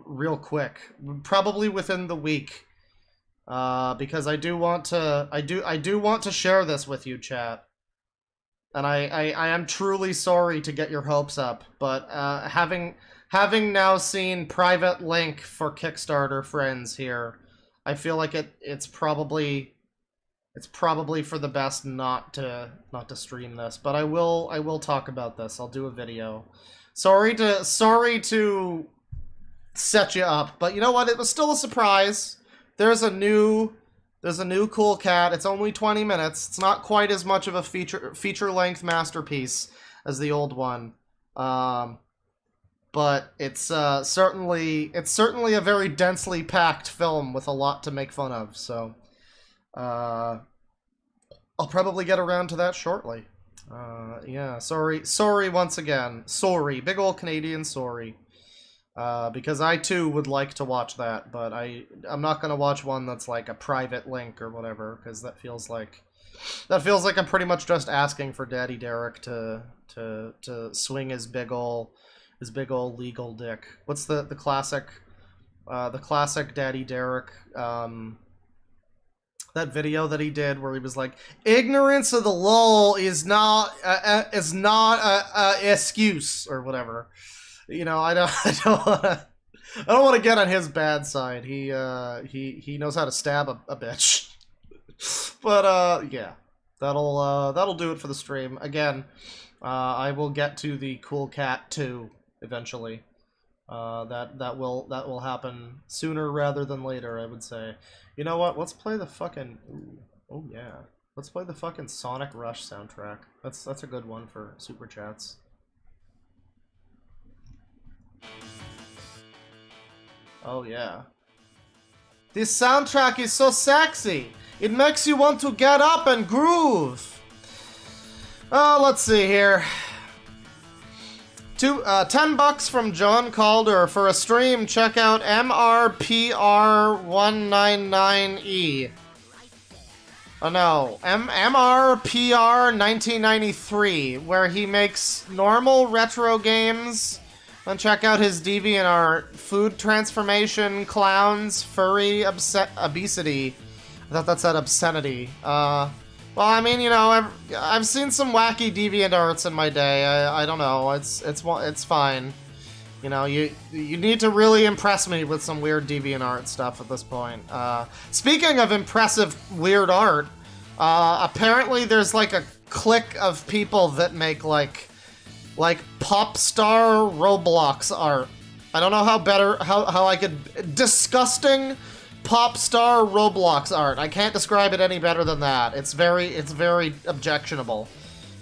real quick, probably within the week, because I do want to share this with you, chat. And I am truly sorry to get your hopes up, but having now seen private link for Kickstarter friends here, I feel like it's probably for the best not to stream this. But I will talk about this. I'll do a video. Sorry to set you up, but you know what? It was still a surprise. There's a new Cool Cat. It's only 20 minutes. It's not quite as much of a feature-length masterpiece as the old one, but it's certainly a very densely packed film with a lot to make fun of. So, I'll probably get around to that shortly. Yeah. Sorry once again. Sorry, big old Canadian sorry. Because I too would like to watch that, but I'm not gonna watch one that's like a private link or whatever, because that feels like I'm pretty much just asking for Daddy Derek to swing his big ol' legal dick. What's the classic Daddy Derek that video that he did where he was like, ignorance of the law is not a excuse or whatever. You know, I don't want to get on his bad side. He knows how to stab a bitch. But yeah, that'll do it for the stream. Again, I will get to the Cool Cat 2 eventually. That will happen sooner rather than later, I would say. You know what? Let's play the fucking oh yeah. Let's play the fucking Sonic Rush soundtrack. That's a good one for super chats. Oh yeah. This soundtrack is so sexy. It makes you want to get up and groove. Oh, let's see here. $10 from John Calder for a stream. Check out MRPR199E. Oh no, MRPR 1993, where he makes normal retro games. And check out his DeviantArt. Food transformation, clowns, furry, obesity. I thought that said obscenity. Well, I mean, you know, I've seen some wacky DeviantArts in my day. I don't know. It's fine. You know, you need to really impress me with some weird DeviantArt stuff at this point. Speaking of impressive weird art, apparently there's like a clique of people that make like pop star Roblox art. I don't know how I could disgusting pop star Roblox art. I can't describe it any better than that. It's very objectionable.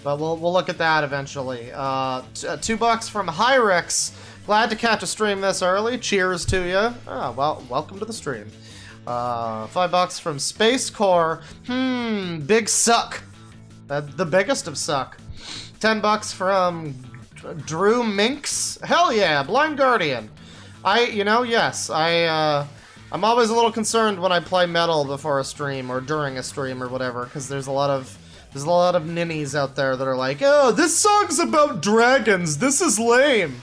But we'll look at that eventually. $2 from Hyrix. Glad to catch a stream this early. Cheers to you. Oh, well, welcome to the stream. $5 from Space Core. Big suck. The biggest of suck. $10 from Drew Minx. Hell yeah, Blind Guardian. Yes, I'm always a little concerned when I play metal before a stream or during a stream or whatever, because there's a lot of ninnies out there that are like, oh, this song's about dragons, this is lame.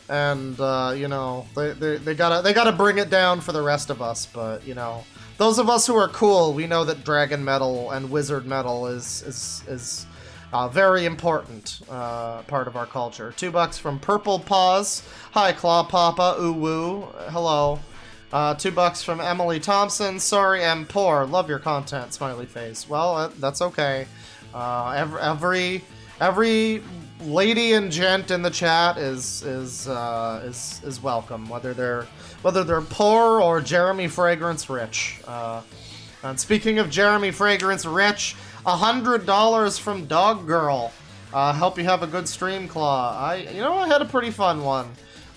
And, you know, they gotta bring it down for the rest of us, but, you know, those of us who are cool, we know that dragon metal and wizard metal is very important part of our culture. $2 from Purple Paws. Hi, Claw Papa, ooh woo, hello. $2 from Emily Thompson. Sorry, I'm poor. Love your content. Smiley face. Well, that's okay. Every lady and gent in the chat is welcome, whether they're poor or Jeremy Fragrance rich. And speaking of Jeremy Fragrance rich, $100 from Dog Girl. Hope you have a good stream, Claw. I had a pretty fun one.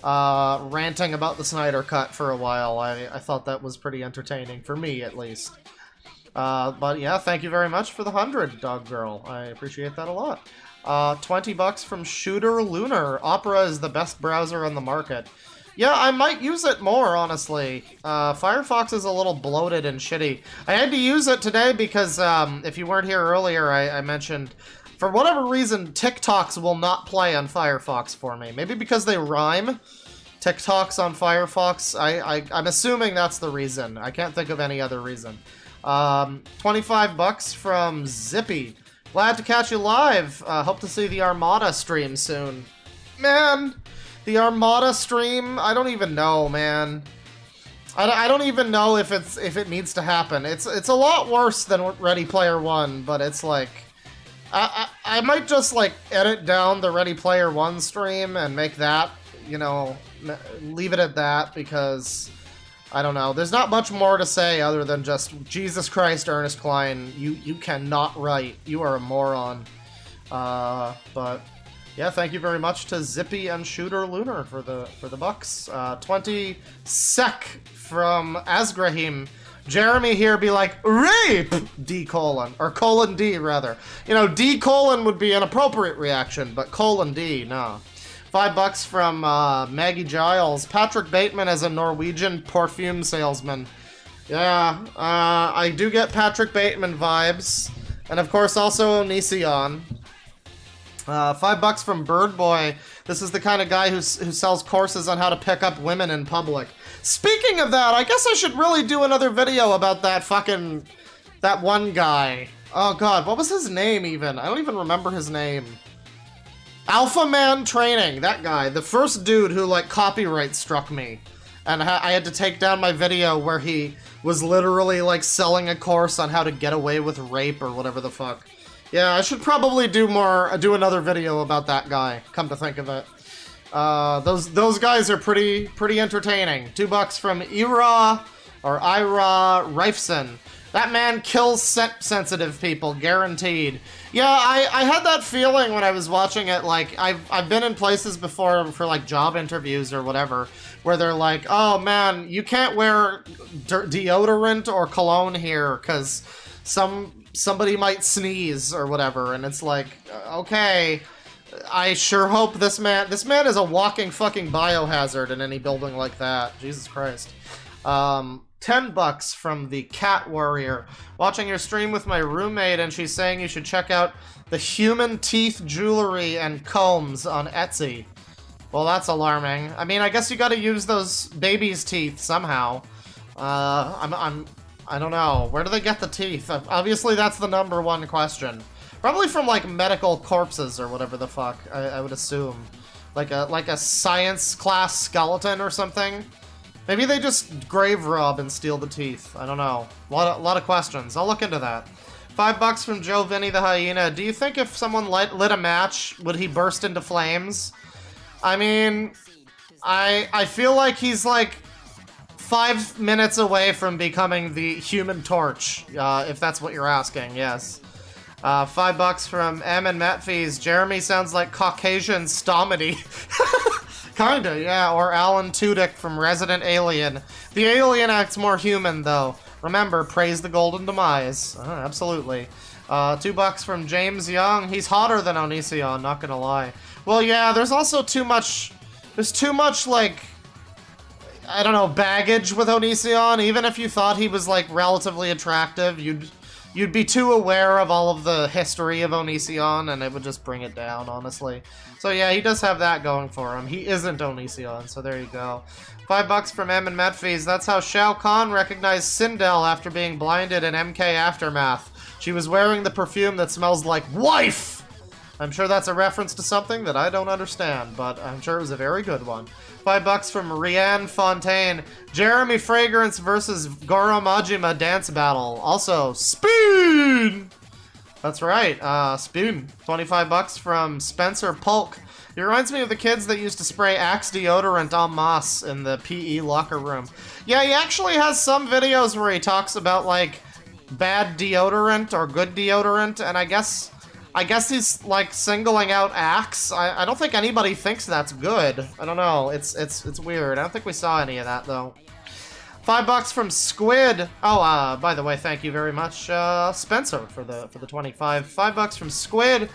Ranting about the Snyder Cut for a while. I thought that was pretty entertaining, for me at least. But yeah, thank you very much for the 100, Dog Girl. I appreciate that a lot. $20 from Shooter Lunar. Opera is the best browser on the market. Yeah, I might use it more, honestly. Firefox is a little bloated and shitty. I had to use it today because, if you weren't here earlier, I mentioned, for whatever reason, TikToks will not play on Firefox for me. Maybe because they rhyme. TikToks on Firefox. I'm assuming that's the reason. I can't think of any other reason. $25 from Zippy. Glad to catch you live. Hope to see the Armada stream soon. Man, the Armada stream? I don't even know, man. I don't even know if it needs to happen. It's a lot worse than Ready Player One, but it's like, I might just like edit down the Ready Player One stream and make that, you know, leave it at that, because I don't know. There's not much more to say other than just, Jesus Christ, Ernest Klein, you cannot write. You are a moron. But yeah, thank you very much to Zippy and Shooter Lunar for the bucks. 20 sec from Asgrahim. Jeremy here be like, rape! D colon. Or colon D, rather. You know, D colon would be an appropriate reaction, but colon D, nah. $5 from Maggie Giles. Patrick Bateman as a Norwegian perfume salesman. Yeah, I do get Patrick Bateman vibes. And of course also Onision. $5 from Bird Boy. This is the kind of guy who sells courses on how to pick up women in public. Speaking of that, I guess I should really do another video about that one guy. Oh god, what was his name even? I don't even remember his name. Alpha Man Training, that guy. The first dude who, like, copyright struck me. And I had to take down my video where he was literally, like, selling a course on how to get away with rape or whatever the fuck. Yeah, I should probably do another video about that guy, come to think of it. Those guys are pretty entertaining. $2 from Ira Reifson. That man kills sensitive people, guaranteed. Yeah, I had that feeling when I was watching it. Like, I've been in places before for, like, job interviews or whatever, where they're like, oh man, you can't wear deodorant or cologne here, because somebody might sneeze or whatever, and it's like, okay, I sure hope this man is a walking fucking biohazard in any building like that. Jesus Christ. $10 from the Cat Warrior. Watching your stream with my roommate, and she's saying you should check out the human teeth jewelry and combs on Etsy. Well, that's alarming. I mean, I guess you gotta use those babies' teeth somehow. I don't know. Where do they get the teeth? Obviously, that's the #1 question. Probably from, like, medical corpses or whatever the fuck, I would assume. Like a science class skeleton or something? Maybe they just grave rob and steal the teeth. I don't know. A lot of questions. I'll look into that. $5 from Joe Vinny the Hyena. Do you think if someone lit a match, would he burst into flames? I mean, I feel like he's like 5 minutes away from becoming the Human Torch, if that's what you're asking, yes. $5 from M and Matfees. Jeremy sounds like Caucasian Stomedy. Kinda, yeah, or Alan Tudyk from Resident Alien. The alien acts more human, though. Remember, praise the golden demise. Absolutely. $2 from James Young. He's hotter than Onision, not gonna lie. Well, yeah, there's also too much... There's too much, like... I don't know, baggage with Onision. Even if you thought he was, like, relatively attractive, you'd be too aware of all of the history of Onision, and it would just bring it down, honestly. So yeah, he does have that going for him. He isn't Onision, so there you go. $5 from M and Metfees. That's how Shao Kahn recognized Sindel after being blinded in MK Aftermath. She was wearing the perfume that smells like wife! I'm sure that's a reference to something that I don't understand, but I'm sure it was a very good one. $5 from Rianne Fontaine. Jeremy Fragrance versus Goro Majima dance battle. Also, Spoon! That's right, Spoon. $25 from Spencer Polk. He reminds me of the kids that used to spray Axe deodorant en masse in the PE locker room. Yeah, he actually has some videos where he talks about, like, bad deodorant or good deodorant, and I guess he's, like, singling out Axe. I don't think anybody thinks that's good. I don't know. It's weird. I don't think we saw any of that, though. $5 from Squid. Oh, by the way, thank you very much, Spencer, for the 25. $5 from Squid.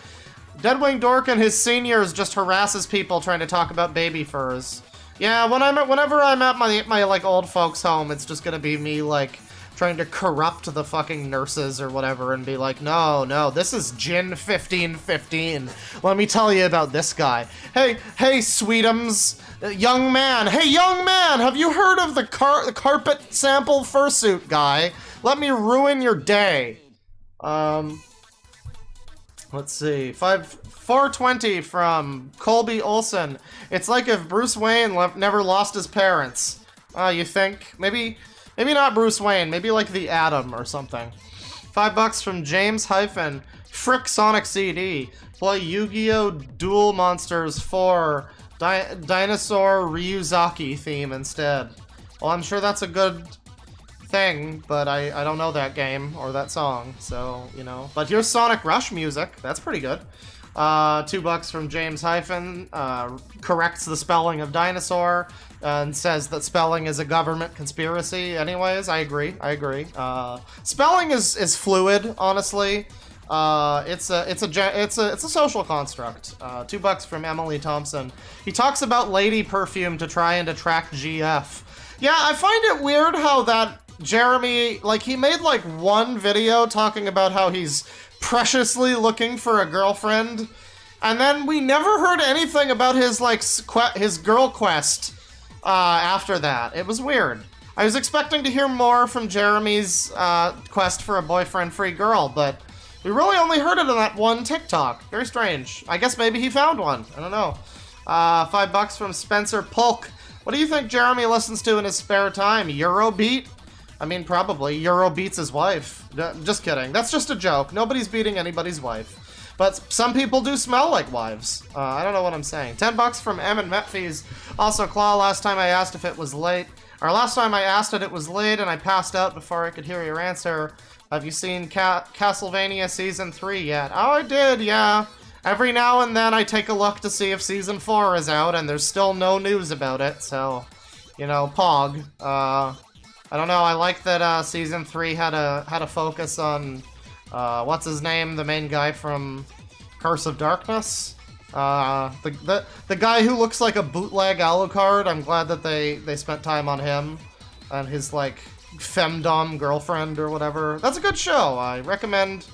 Deadwing Dork and his seniors just harasses people trying to talk about baby furs. Yeah, whenever I'm at my like old folks' home, it's just gonna be me like trying to corrupt the fucking nurses or whatever and be like, no, this is Gin 1515. Let me tell you about this guy. Hey, Sweetums, young man. Hey, young man, have you heard of the carpet sample fursuit guy? Let me ruin your day. Let's see, 420 from Colby Olson. It's like if Bruce Wayne never lost his parents. You think? Maybe not Bruce Wayne, maybe like the Atom or something. $5 from James Hyphen. Frick Sonic CD. Play Yu-Gi-Oh! Duel Monsters 4 Dinosaur Ryuzaki theme instead. Well, I'm sure that's a good thing, but I don't know that game or that song, so, you know. But here's Sonic Rush music. That's pretty good. $2 from James Hyphen. Corrects the spelling of dinosaur and says that spelling is a government conspiracy. Anyways, I agree. Spelling is fluid, honestly. It's a social construct. $2 from Emily Thompson. He talks about lady perfume to try and attract GF. Yeah, I find it weird how that Jeremy, like, he made like one video talking about how he's preciously looking for a girlfriend, and then we never heard anything about his like his girl quest after that. It was weird. I was expecting to hear more from Jeremy's quest for a boyfriend-free girl, but we really only heard it on that one TikTok. Very strange. I guess maybe he found one. I don't know. $5 from Spencer Polk. What do you think Jeremy listens to in his spare time? Eurobeat? I mean, probably. Euro beats his wife. Just kidding. That's just a joke. Nobody's beating anybody's wife. But some people do smell like wives. I don't know what I'm saying. $10 from M and Metfees. Also, Claw, last time I asked if it was late. Or last time I asked it was late and I passed out before I could hear your answer. Have you seen Castlevania Season 3 yet? Oh, I did, yeah. Every now and then I take a look to see if Season 4 is out, and there's still no news about it, so, you know, Pog. I don't know, I like that Season 3 had a focus on, what's his name, the main guy from Curse of Darkness? The guy who looks like a bootleg Alucard. I'm glad that they spent time on him and his, like, femdom girlfriend or whatever. That's a good show. I recommend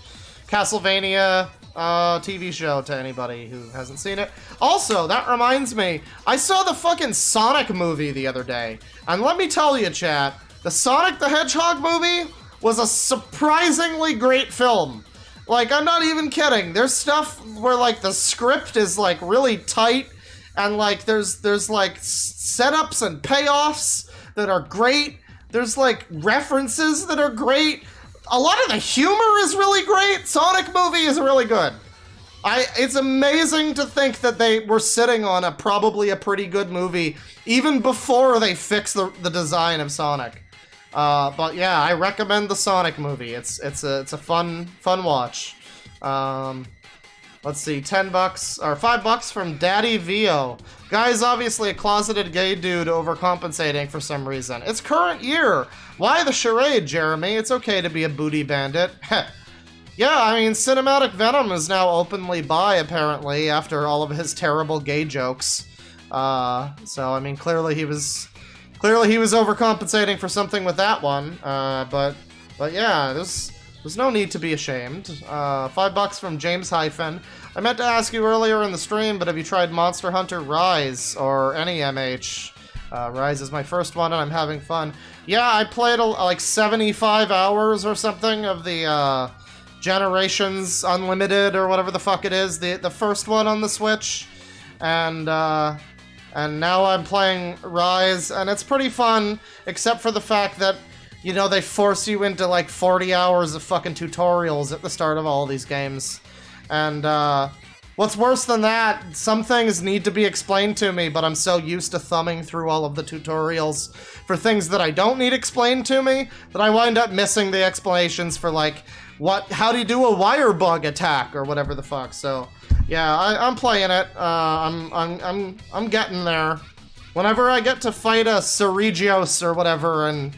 Castlevania TV show to anybody who hasn't seen it. Also, that reminds me, I saw the fucking Sonic movie the other day, and let me tell you, chat, the Sonic the Hedgehog movie was a surprisingly great film. Like, I'm not even kidding. There's stuff where, like, the script is, like, really tight, and, like, there's like, setups and payoffs that are great. There's, like, references that are great. A lot of the humor is really great. Sonic movie is really good. It's amazing to think that they were sitting on probably a pretty good movie even before they fixed the design of Sonic. But yeah, I recommend the Sonic movie. It's a fun watch. Let's see, $10 or $5 from Daddy Vio. Guy's obviously a closeted gay dude overcompensating for some reason. It's current year. Why the charade, Jeremy? It's okay to be a booty bandit. Yeah, I mean, Cinematic Venom is now openly bi, apparently, after all of his terrible gay jokes. So, I mean, clearly he was clearly he was overcompensating for something with that one. But yeah, there's no need to be ashamed. $5 from James Hyphen. I meant to ask you earlier in the stream, but have you tried Monster Hunter Rise or any MH? Rise is my first one, and I'm having fun. Yeah, I played like 75 hours or something of the Generations Unlimited or whatever the fuck it is, the first one on the Switch, and now I'm playing Rise, and it's pretty fun, except for the fact that, you know, they force you into like 40 hours of fucking tutorials at the start of all these games. And what's worse than that, some things need to be explained to me, but I'm so used to thumbing through all of the tutorials for things that I don't need explained to me that I wind up missing the explanations for, like, how do you do a wire bug attack or whatever the fuck. So yeah, I'm playing it. I'm getting there. Whenever I get to fight a Ceregios or whatever and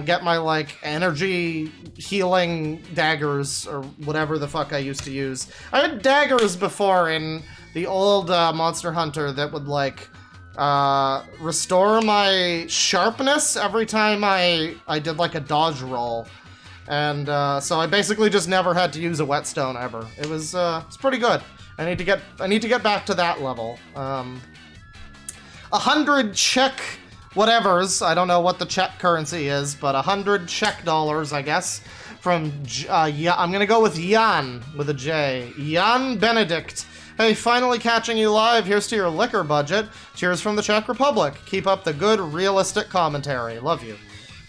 get my, like, energy healing daggers or whatever the fuck I used to use. I had daggers before in the old Monster Hunter that would, like, restore my sharpness every time I did, like, a dodge roll. And so I basically just never had to use a whetstone ever. It's pretty good. I need to get back to that level. 100 Czech whatevers, I don't know what the Czech currency is, but 100 Czech dollars, I guess, from, I'm gonna go with Jan, with a J. Jan Benedict. Hey, finally catching you live. Here's to your liquor budget. Cheers from the Czech Republic. Keep up the good, realistic commentary. Love you.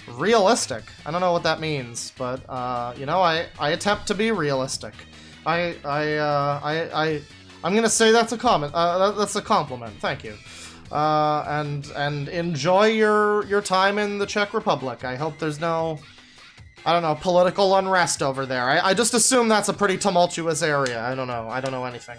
Realistic? I don't know what that means, but, you know, I attempt to be realistic. I'm gonna say that's a comment, that's a compliment. Thank you. And enjoy your time in the Czech Republic. I hope there's no, I don't know, political unrest over there. I just assume that's a pretty tumultuous area. I don't know anything.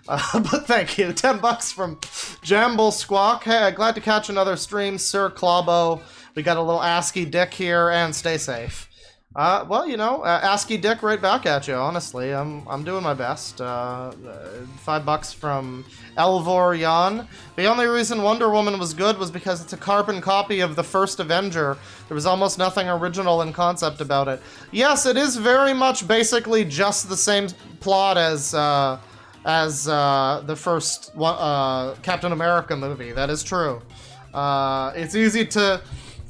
But thank you. $10 from Jamble Squawk. Hey, glad to catch another stream, Sir Clawbo. We got a little ASCII dick here, and stay safe. Well, you know, ASCII dick right back at you, honestly. I'm doing my best. $5 from Elvor Jan. The only reason Wonder Woman was good was because it's a carbon copy of the first Avenger. There was almost nothing original in concept about it. Yes, it is very much basically just the same plot as the first Captain America movie. That is true.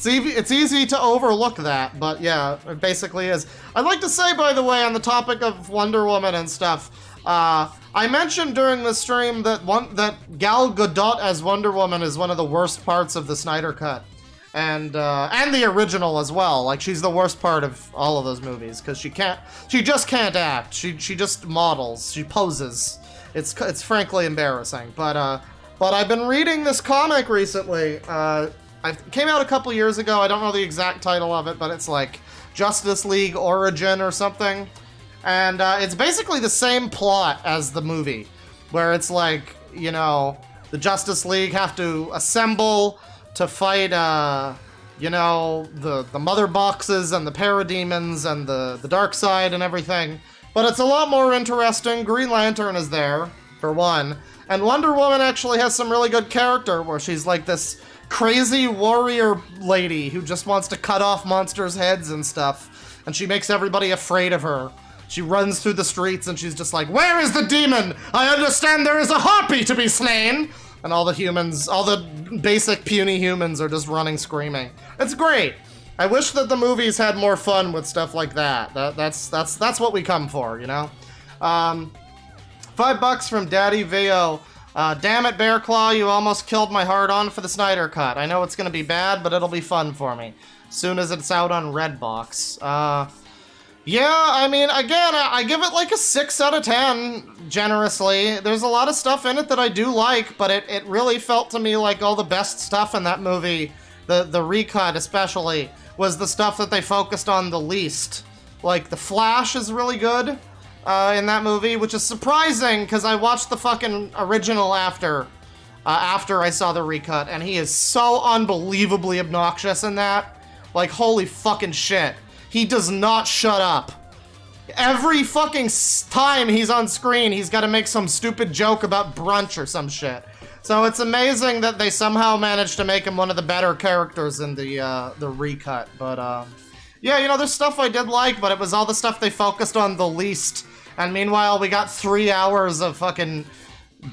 It's easy to overlook that, but yeah, it basically is. I'd like to say, by the way, on the topic of Wonder Woman and stuff, I mentioned during the stream that Gal Gadot as Wonder Woman is one of the worst parts of the Snyder Cut, and the original as well. Like, she's the worst part of all of those movies because she just can't act. She just models. She poses. It's frankly embarrassing. But I've been reading this comic recently. It came out a couple years ago. I don't know the exact title of it, but it's like Justice League Origin or something. And it's basically the same plot as the movie, where it's like, you know, the Justice League have to assemble to fight, you know, the Mother Boxes and the Parademons and the Dark Side and everything. But it's a lot more interesting. Green Lantern is there, for one. And Wonder Woman actually has some really good character, where she's like this crazy warrior lady who just wants to cut off monsters' heads and stuff, and she makes everybody afraid of her. She runs through the streets and she's just like, "Where is the demon? I understand there is a harpy to be slain!" And all the humans, all the basic puny humans are just running screaming. It's great. I wish that the movies had more fun with stuff like that. That's what we come for, you know? $5 from Daddy Veo. Damn it, Bear Claw, you almost killed my hard-on for the Snyder Cut. I know it's gonna be bad, but it'll be fun for me. Soon as it's out on Redbox. Yeah, I mean, again, I give it like a 6 out of 10, generously. There's a lot of stuff in it that I do like, but it really felt to me like all the best stuff in that movie, the recut especially, was the stuff that they focused on the least. Like, the Flash is really good. In that movie, which is surprising because I watched the fucking original after I saw the recut, and he is so unbelievably obnoxious in that. Like, holy fucking shit. He does not shut up. Every fucking time he's on screen, he's got to make some stupid joke about brunch or some shit. So it's amazing that they somehow managed to make him one of the better characters in the recut. But yeah, you know, there's stuff I did like, but it was all the stuff they focused on the least. And meanwhile, we got 3 hours of fucking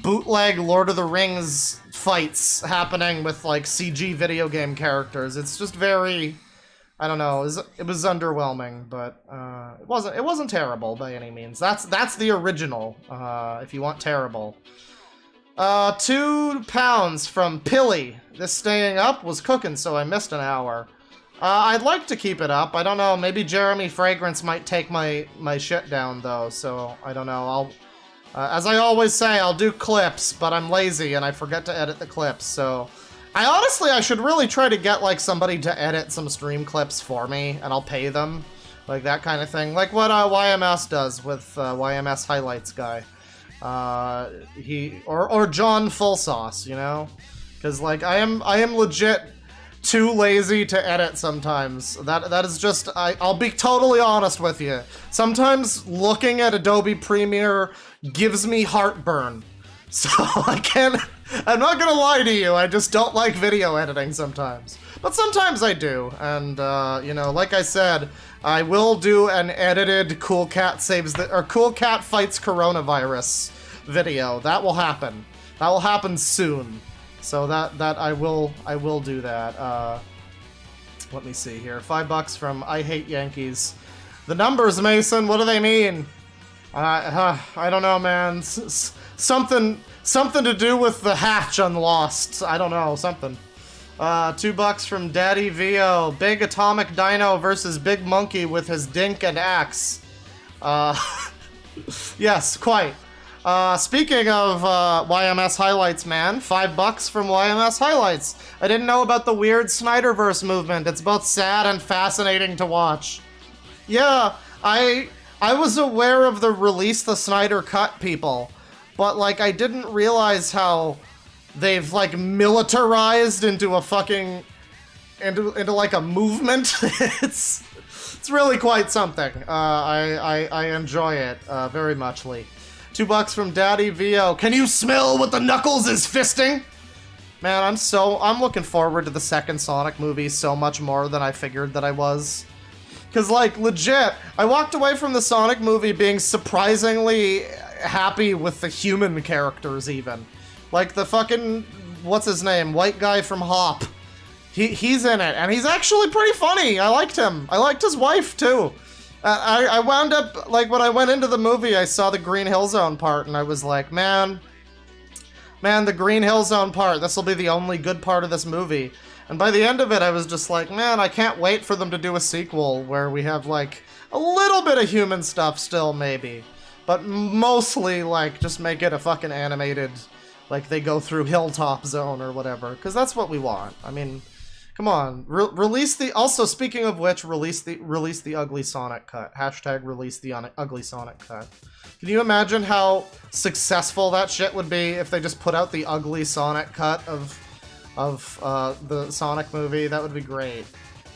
bootleg Lord of the Rings fights happening with like CG video game characters. It's just very, I don't know, it was underwhelming, but it wasn't terrible by any means. That's the original, if you want terrible. 2 pounds from Pilly. This staying up was cooking, so I missed an hour. I'd like to keep it up. I don't know, maybe Jeremy Fragrance might take my shit down though, so I don't know. As I always say, I'll do clips, but I'm lazy and I forget to edit the clips, so... I should really try to get, like, somebody to edit some stream clips for me, and I'll pay them. Like, that kind of thing. Like what YMS does with YMS Highlights guy. Or John Full Sauce, you know? Because, like, I am legit too lazy to edit sometimes. That is just, I'll be totally honest with you. Sometimes looking at Adobe Premiere gives me heartburn. So I'm not gonna lie to you, I just don't like video editing sometimes. But sometimes I do, and you know, like I said, I will do an edited Cool Cat Cool Cat Fights Coronavirus video. That will happen. That will happen soon. So that I will do that. Let me see here. $5 from I Hate Yankees. The numbers, Mason, what do they mean? I don't know, man. Something to do with the hatch on Lost. I don't know, something. $2 from Daddy Vio. Big Atomic Dino versus Big Monkey with his dink and axe. Yes, quite. Speaking of YMS Highlights, man, $5 from YMS Highlights. I didn't know about the weird Snyderverse movement. It's both sad and fascinating to watch. Yeah, I was aware of the Release the Snyder Cut people, but, like, I didn't realize how they've, like, militarized into a fucking... into like, a movement. It's really quite something. I enjoy it very muchly. $2 from Daddy Vio. Can you smell what the Knuckles is fisting? Man, I'm looking forward to the second Sonic movie so much more than I figured that I was. Because, like, legit, I walked away from the Sonic movie being surprisingly happy with the human characters, even. Like, the fucking, what's his name? White guy from Hop. He's in it, and he's actually pretty funny. I liked him. I liked his wife, too. I wound up, like, when I went into the movie, I saw the Green Hill Zone part, and I was like, man, the Green Hill Zone part, this will be the only good part of this movie. And by the end of it, I was just like, man, I can't wait for them to do a sequel where we have, like, a little bit of human stuff still, maybe. But mostly, like, just make it a fucking animated, like, they go through Hilltop Zone or whatever, because that's what we want. I mean... Come on, release the... Also, speaking of which, release the ugly Sonic cut. Hashtag release the ugly Sonic cut. Can you imagine how successful that shit would be if they just put out the ugly Sonic cut of the Sonic movie? That would be great.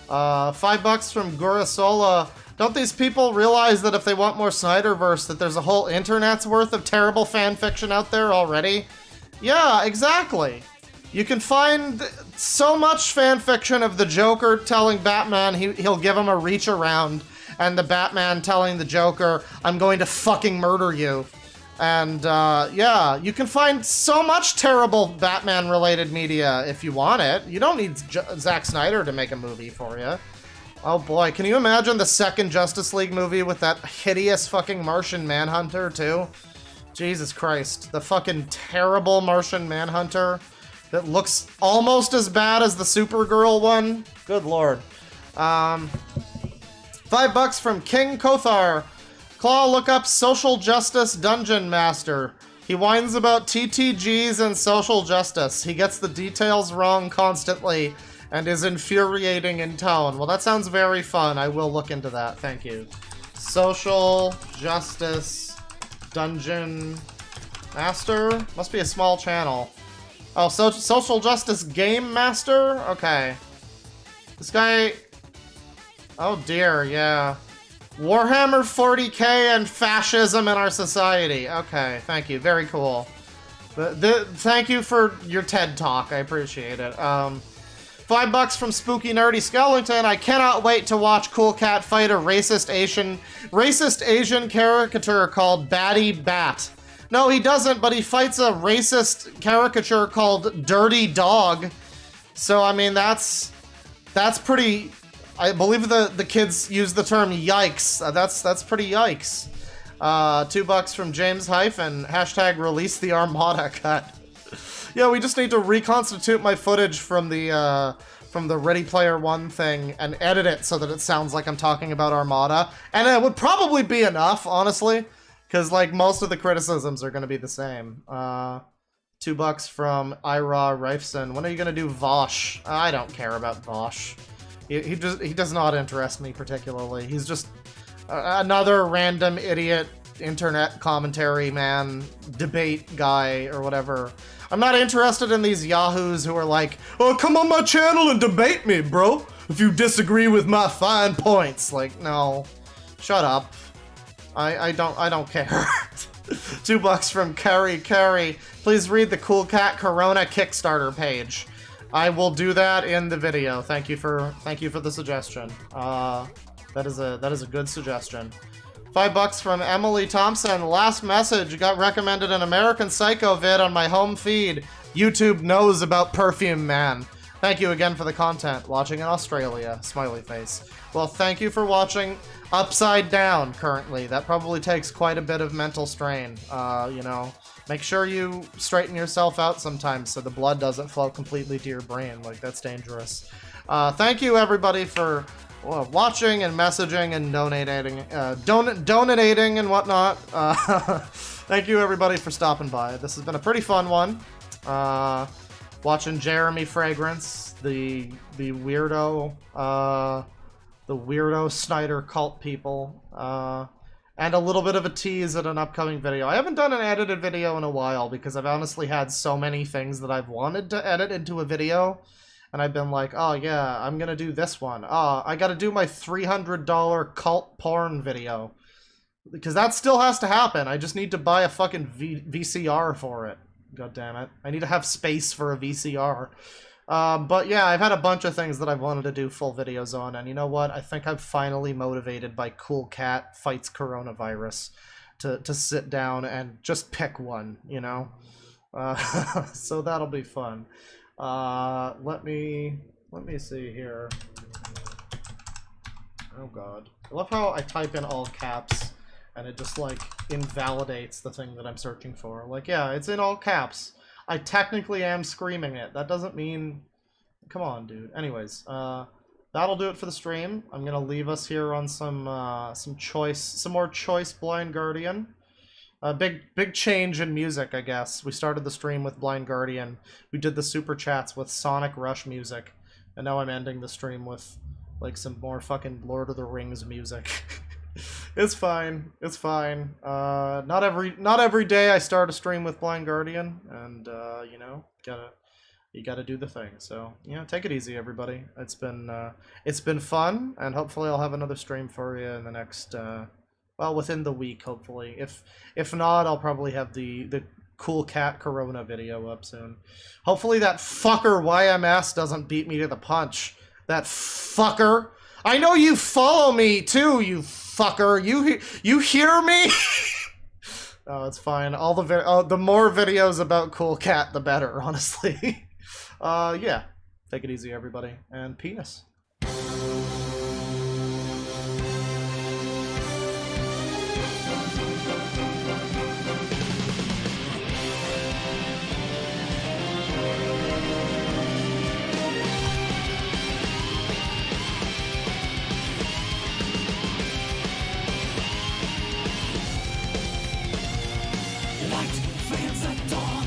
$5 from Gurasola. Don't these people realize that if they want more Snyderverse, that there's a whole internet's worth of terrible fanfiction out there already? Yeah, exactly. You can find so much fanfiction of the Joker telling Batman he'll give him a reach around, and the Batman telling the Joker, I'm going to fucking murder you. And, yeah, you can find so much terrible Batman-related media if you want it. You don't need Zack Snyder to make a movie for you. Oh boy, can you imagine the second Justice League movie with that hideous fucking Martian Manhunter, too? Jesus Christ. The fucking terrible Martian Manhunter that looks almost as bad as the Supergirl one. Good lord. $5 from King Kothar. Claw, look up Social Justice Dungeon Master. He whines about TTGs and social justice. He gets the details wrong constantly and is infuriating in tone. Well, that sounds very fun. I will look into that. Thank you. Social Justice Dungeon Master? Must be a small channel. Oh, Social Justice Game Master? Okay. This guy... Oh dear, yeah. Warhammer 40k and fascism in our society. Okay, thank you. Very cool. Thank you for your TED Talk. I appreciate it. $5 from Spooky Nerdy Skeleton. I cannot wait to watch Cool Cat fight a racist Asian caricature called Batty Bat. No, he doesn't, but he fights a racist caricature called Dirty Dog. So, I mean, that's pretty... I believe the kids use the term yikes. That's pretty yikes. $2 from James Hyphen. Hashtag release the Armada cut. Yeah, we just need to reconstitute my footage from the Ready Player One thing and edit it so that it sounds like I'm talking about Armada. And it would probably be enough, honestly, because like most of the criticisms are going to be the same. $2 from Ira Reifson. When are you going to do Vosh? I don't care about Vosh. He does not interest me particularly. He's just another random idiot internet commentary man, debate guy, or whatever. I'm not interested in these yahoos who are like, oh, come on my channel and debate me, bro, if you disagree with my fine points. Like, no. Shut up. I don't care. $2 from Carrie. Please read the Cool Cat Corona Kickstarter page. I will do that in the video. Thank you for the suggestion. That is a good suggestion. $5 from Emily Thompson. Last message. Got recommended an American Psycho vid on my home feed. YouTube knows about Perfume Man. Thank you again for the content. Watching in Australia. Smiley face. Well, thank you for watching Upside Down currently. That probably takes quite a bit of mental strain. You know, make sure you straighten yourself out sometimes so the blood doesn't flow completely to your brain. Like, that's dangerous. Thank you, everybody, for watching and messaging and donating and whatnot. Thank you, everybody, for stopping by. This has been a pretty fun one. Watching Jeremy Fragrance, the weirdo Snyder cult people, and a little bit of a tease at an upcoming video. I haven't done an edited video in a while because I've honestly had so many things that I've wanted to edit into a video. And I've been like, oh yeah, I'm gonna do this one. Oh, I gotta do my $300 cult porn video. Because that still has to happen. I just need to buy a fucking VCR for it. God damn it. I need to have space for a VCR. But yeah, I've had a bunch of things that I've wanted to do full videos on. And you know what? I think I'm finally motivated by Cool Cat Fights Coronavirus to sit down and just pick one, you know? So that'll be fun. Let me see here. Oh god. I love how I type in all caps and it just like invalidates the thing that I'm searching for. Like, yeah, it's in all caps. I technically am screaming it. That doesn't mean... Come on, dude. Anyways, that'll do it for the stream. I'm gonna leave us here on some more choice Blind Guardian. Big change in music, I guess. We started the stream with Blind Guardian. We did the super chats with Sonic Rush music. And now I'm ending the stream with, like, some more fucking Lord of the Rings music. It's fine. It's fine. Not every day I start a stream with Blind Guardian. And, you know, you gotta do the thing. So, you know, take it easy, everybody. It's been fun, and hopefully I'll have another stream for you in the next, well, within the week, hopefully. If not, I'll probably have the Cool Cat Corona video up soon. Hopefully that fucker YMS doesn't beat me to the punch. That fucker. I know you follow me too, you fucker. You hear me? Oh, it's fine. All the more videos about Cool Cat, the better, honestly. Yeah. Take it easy, everybody. And penis. Light fans at dawn.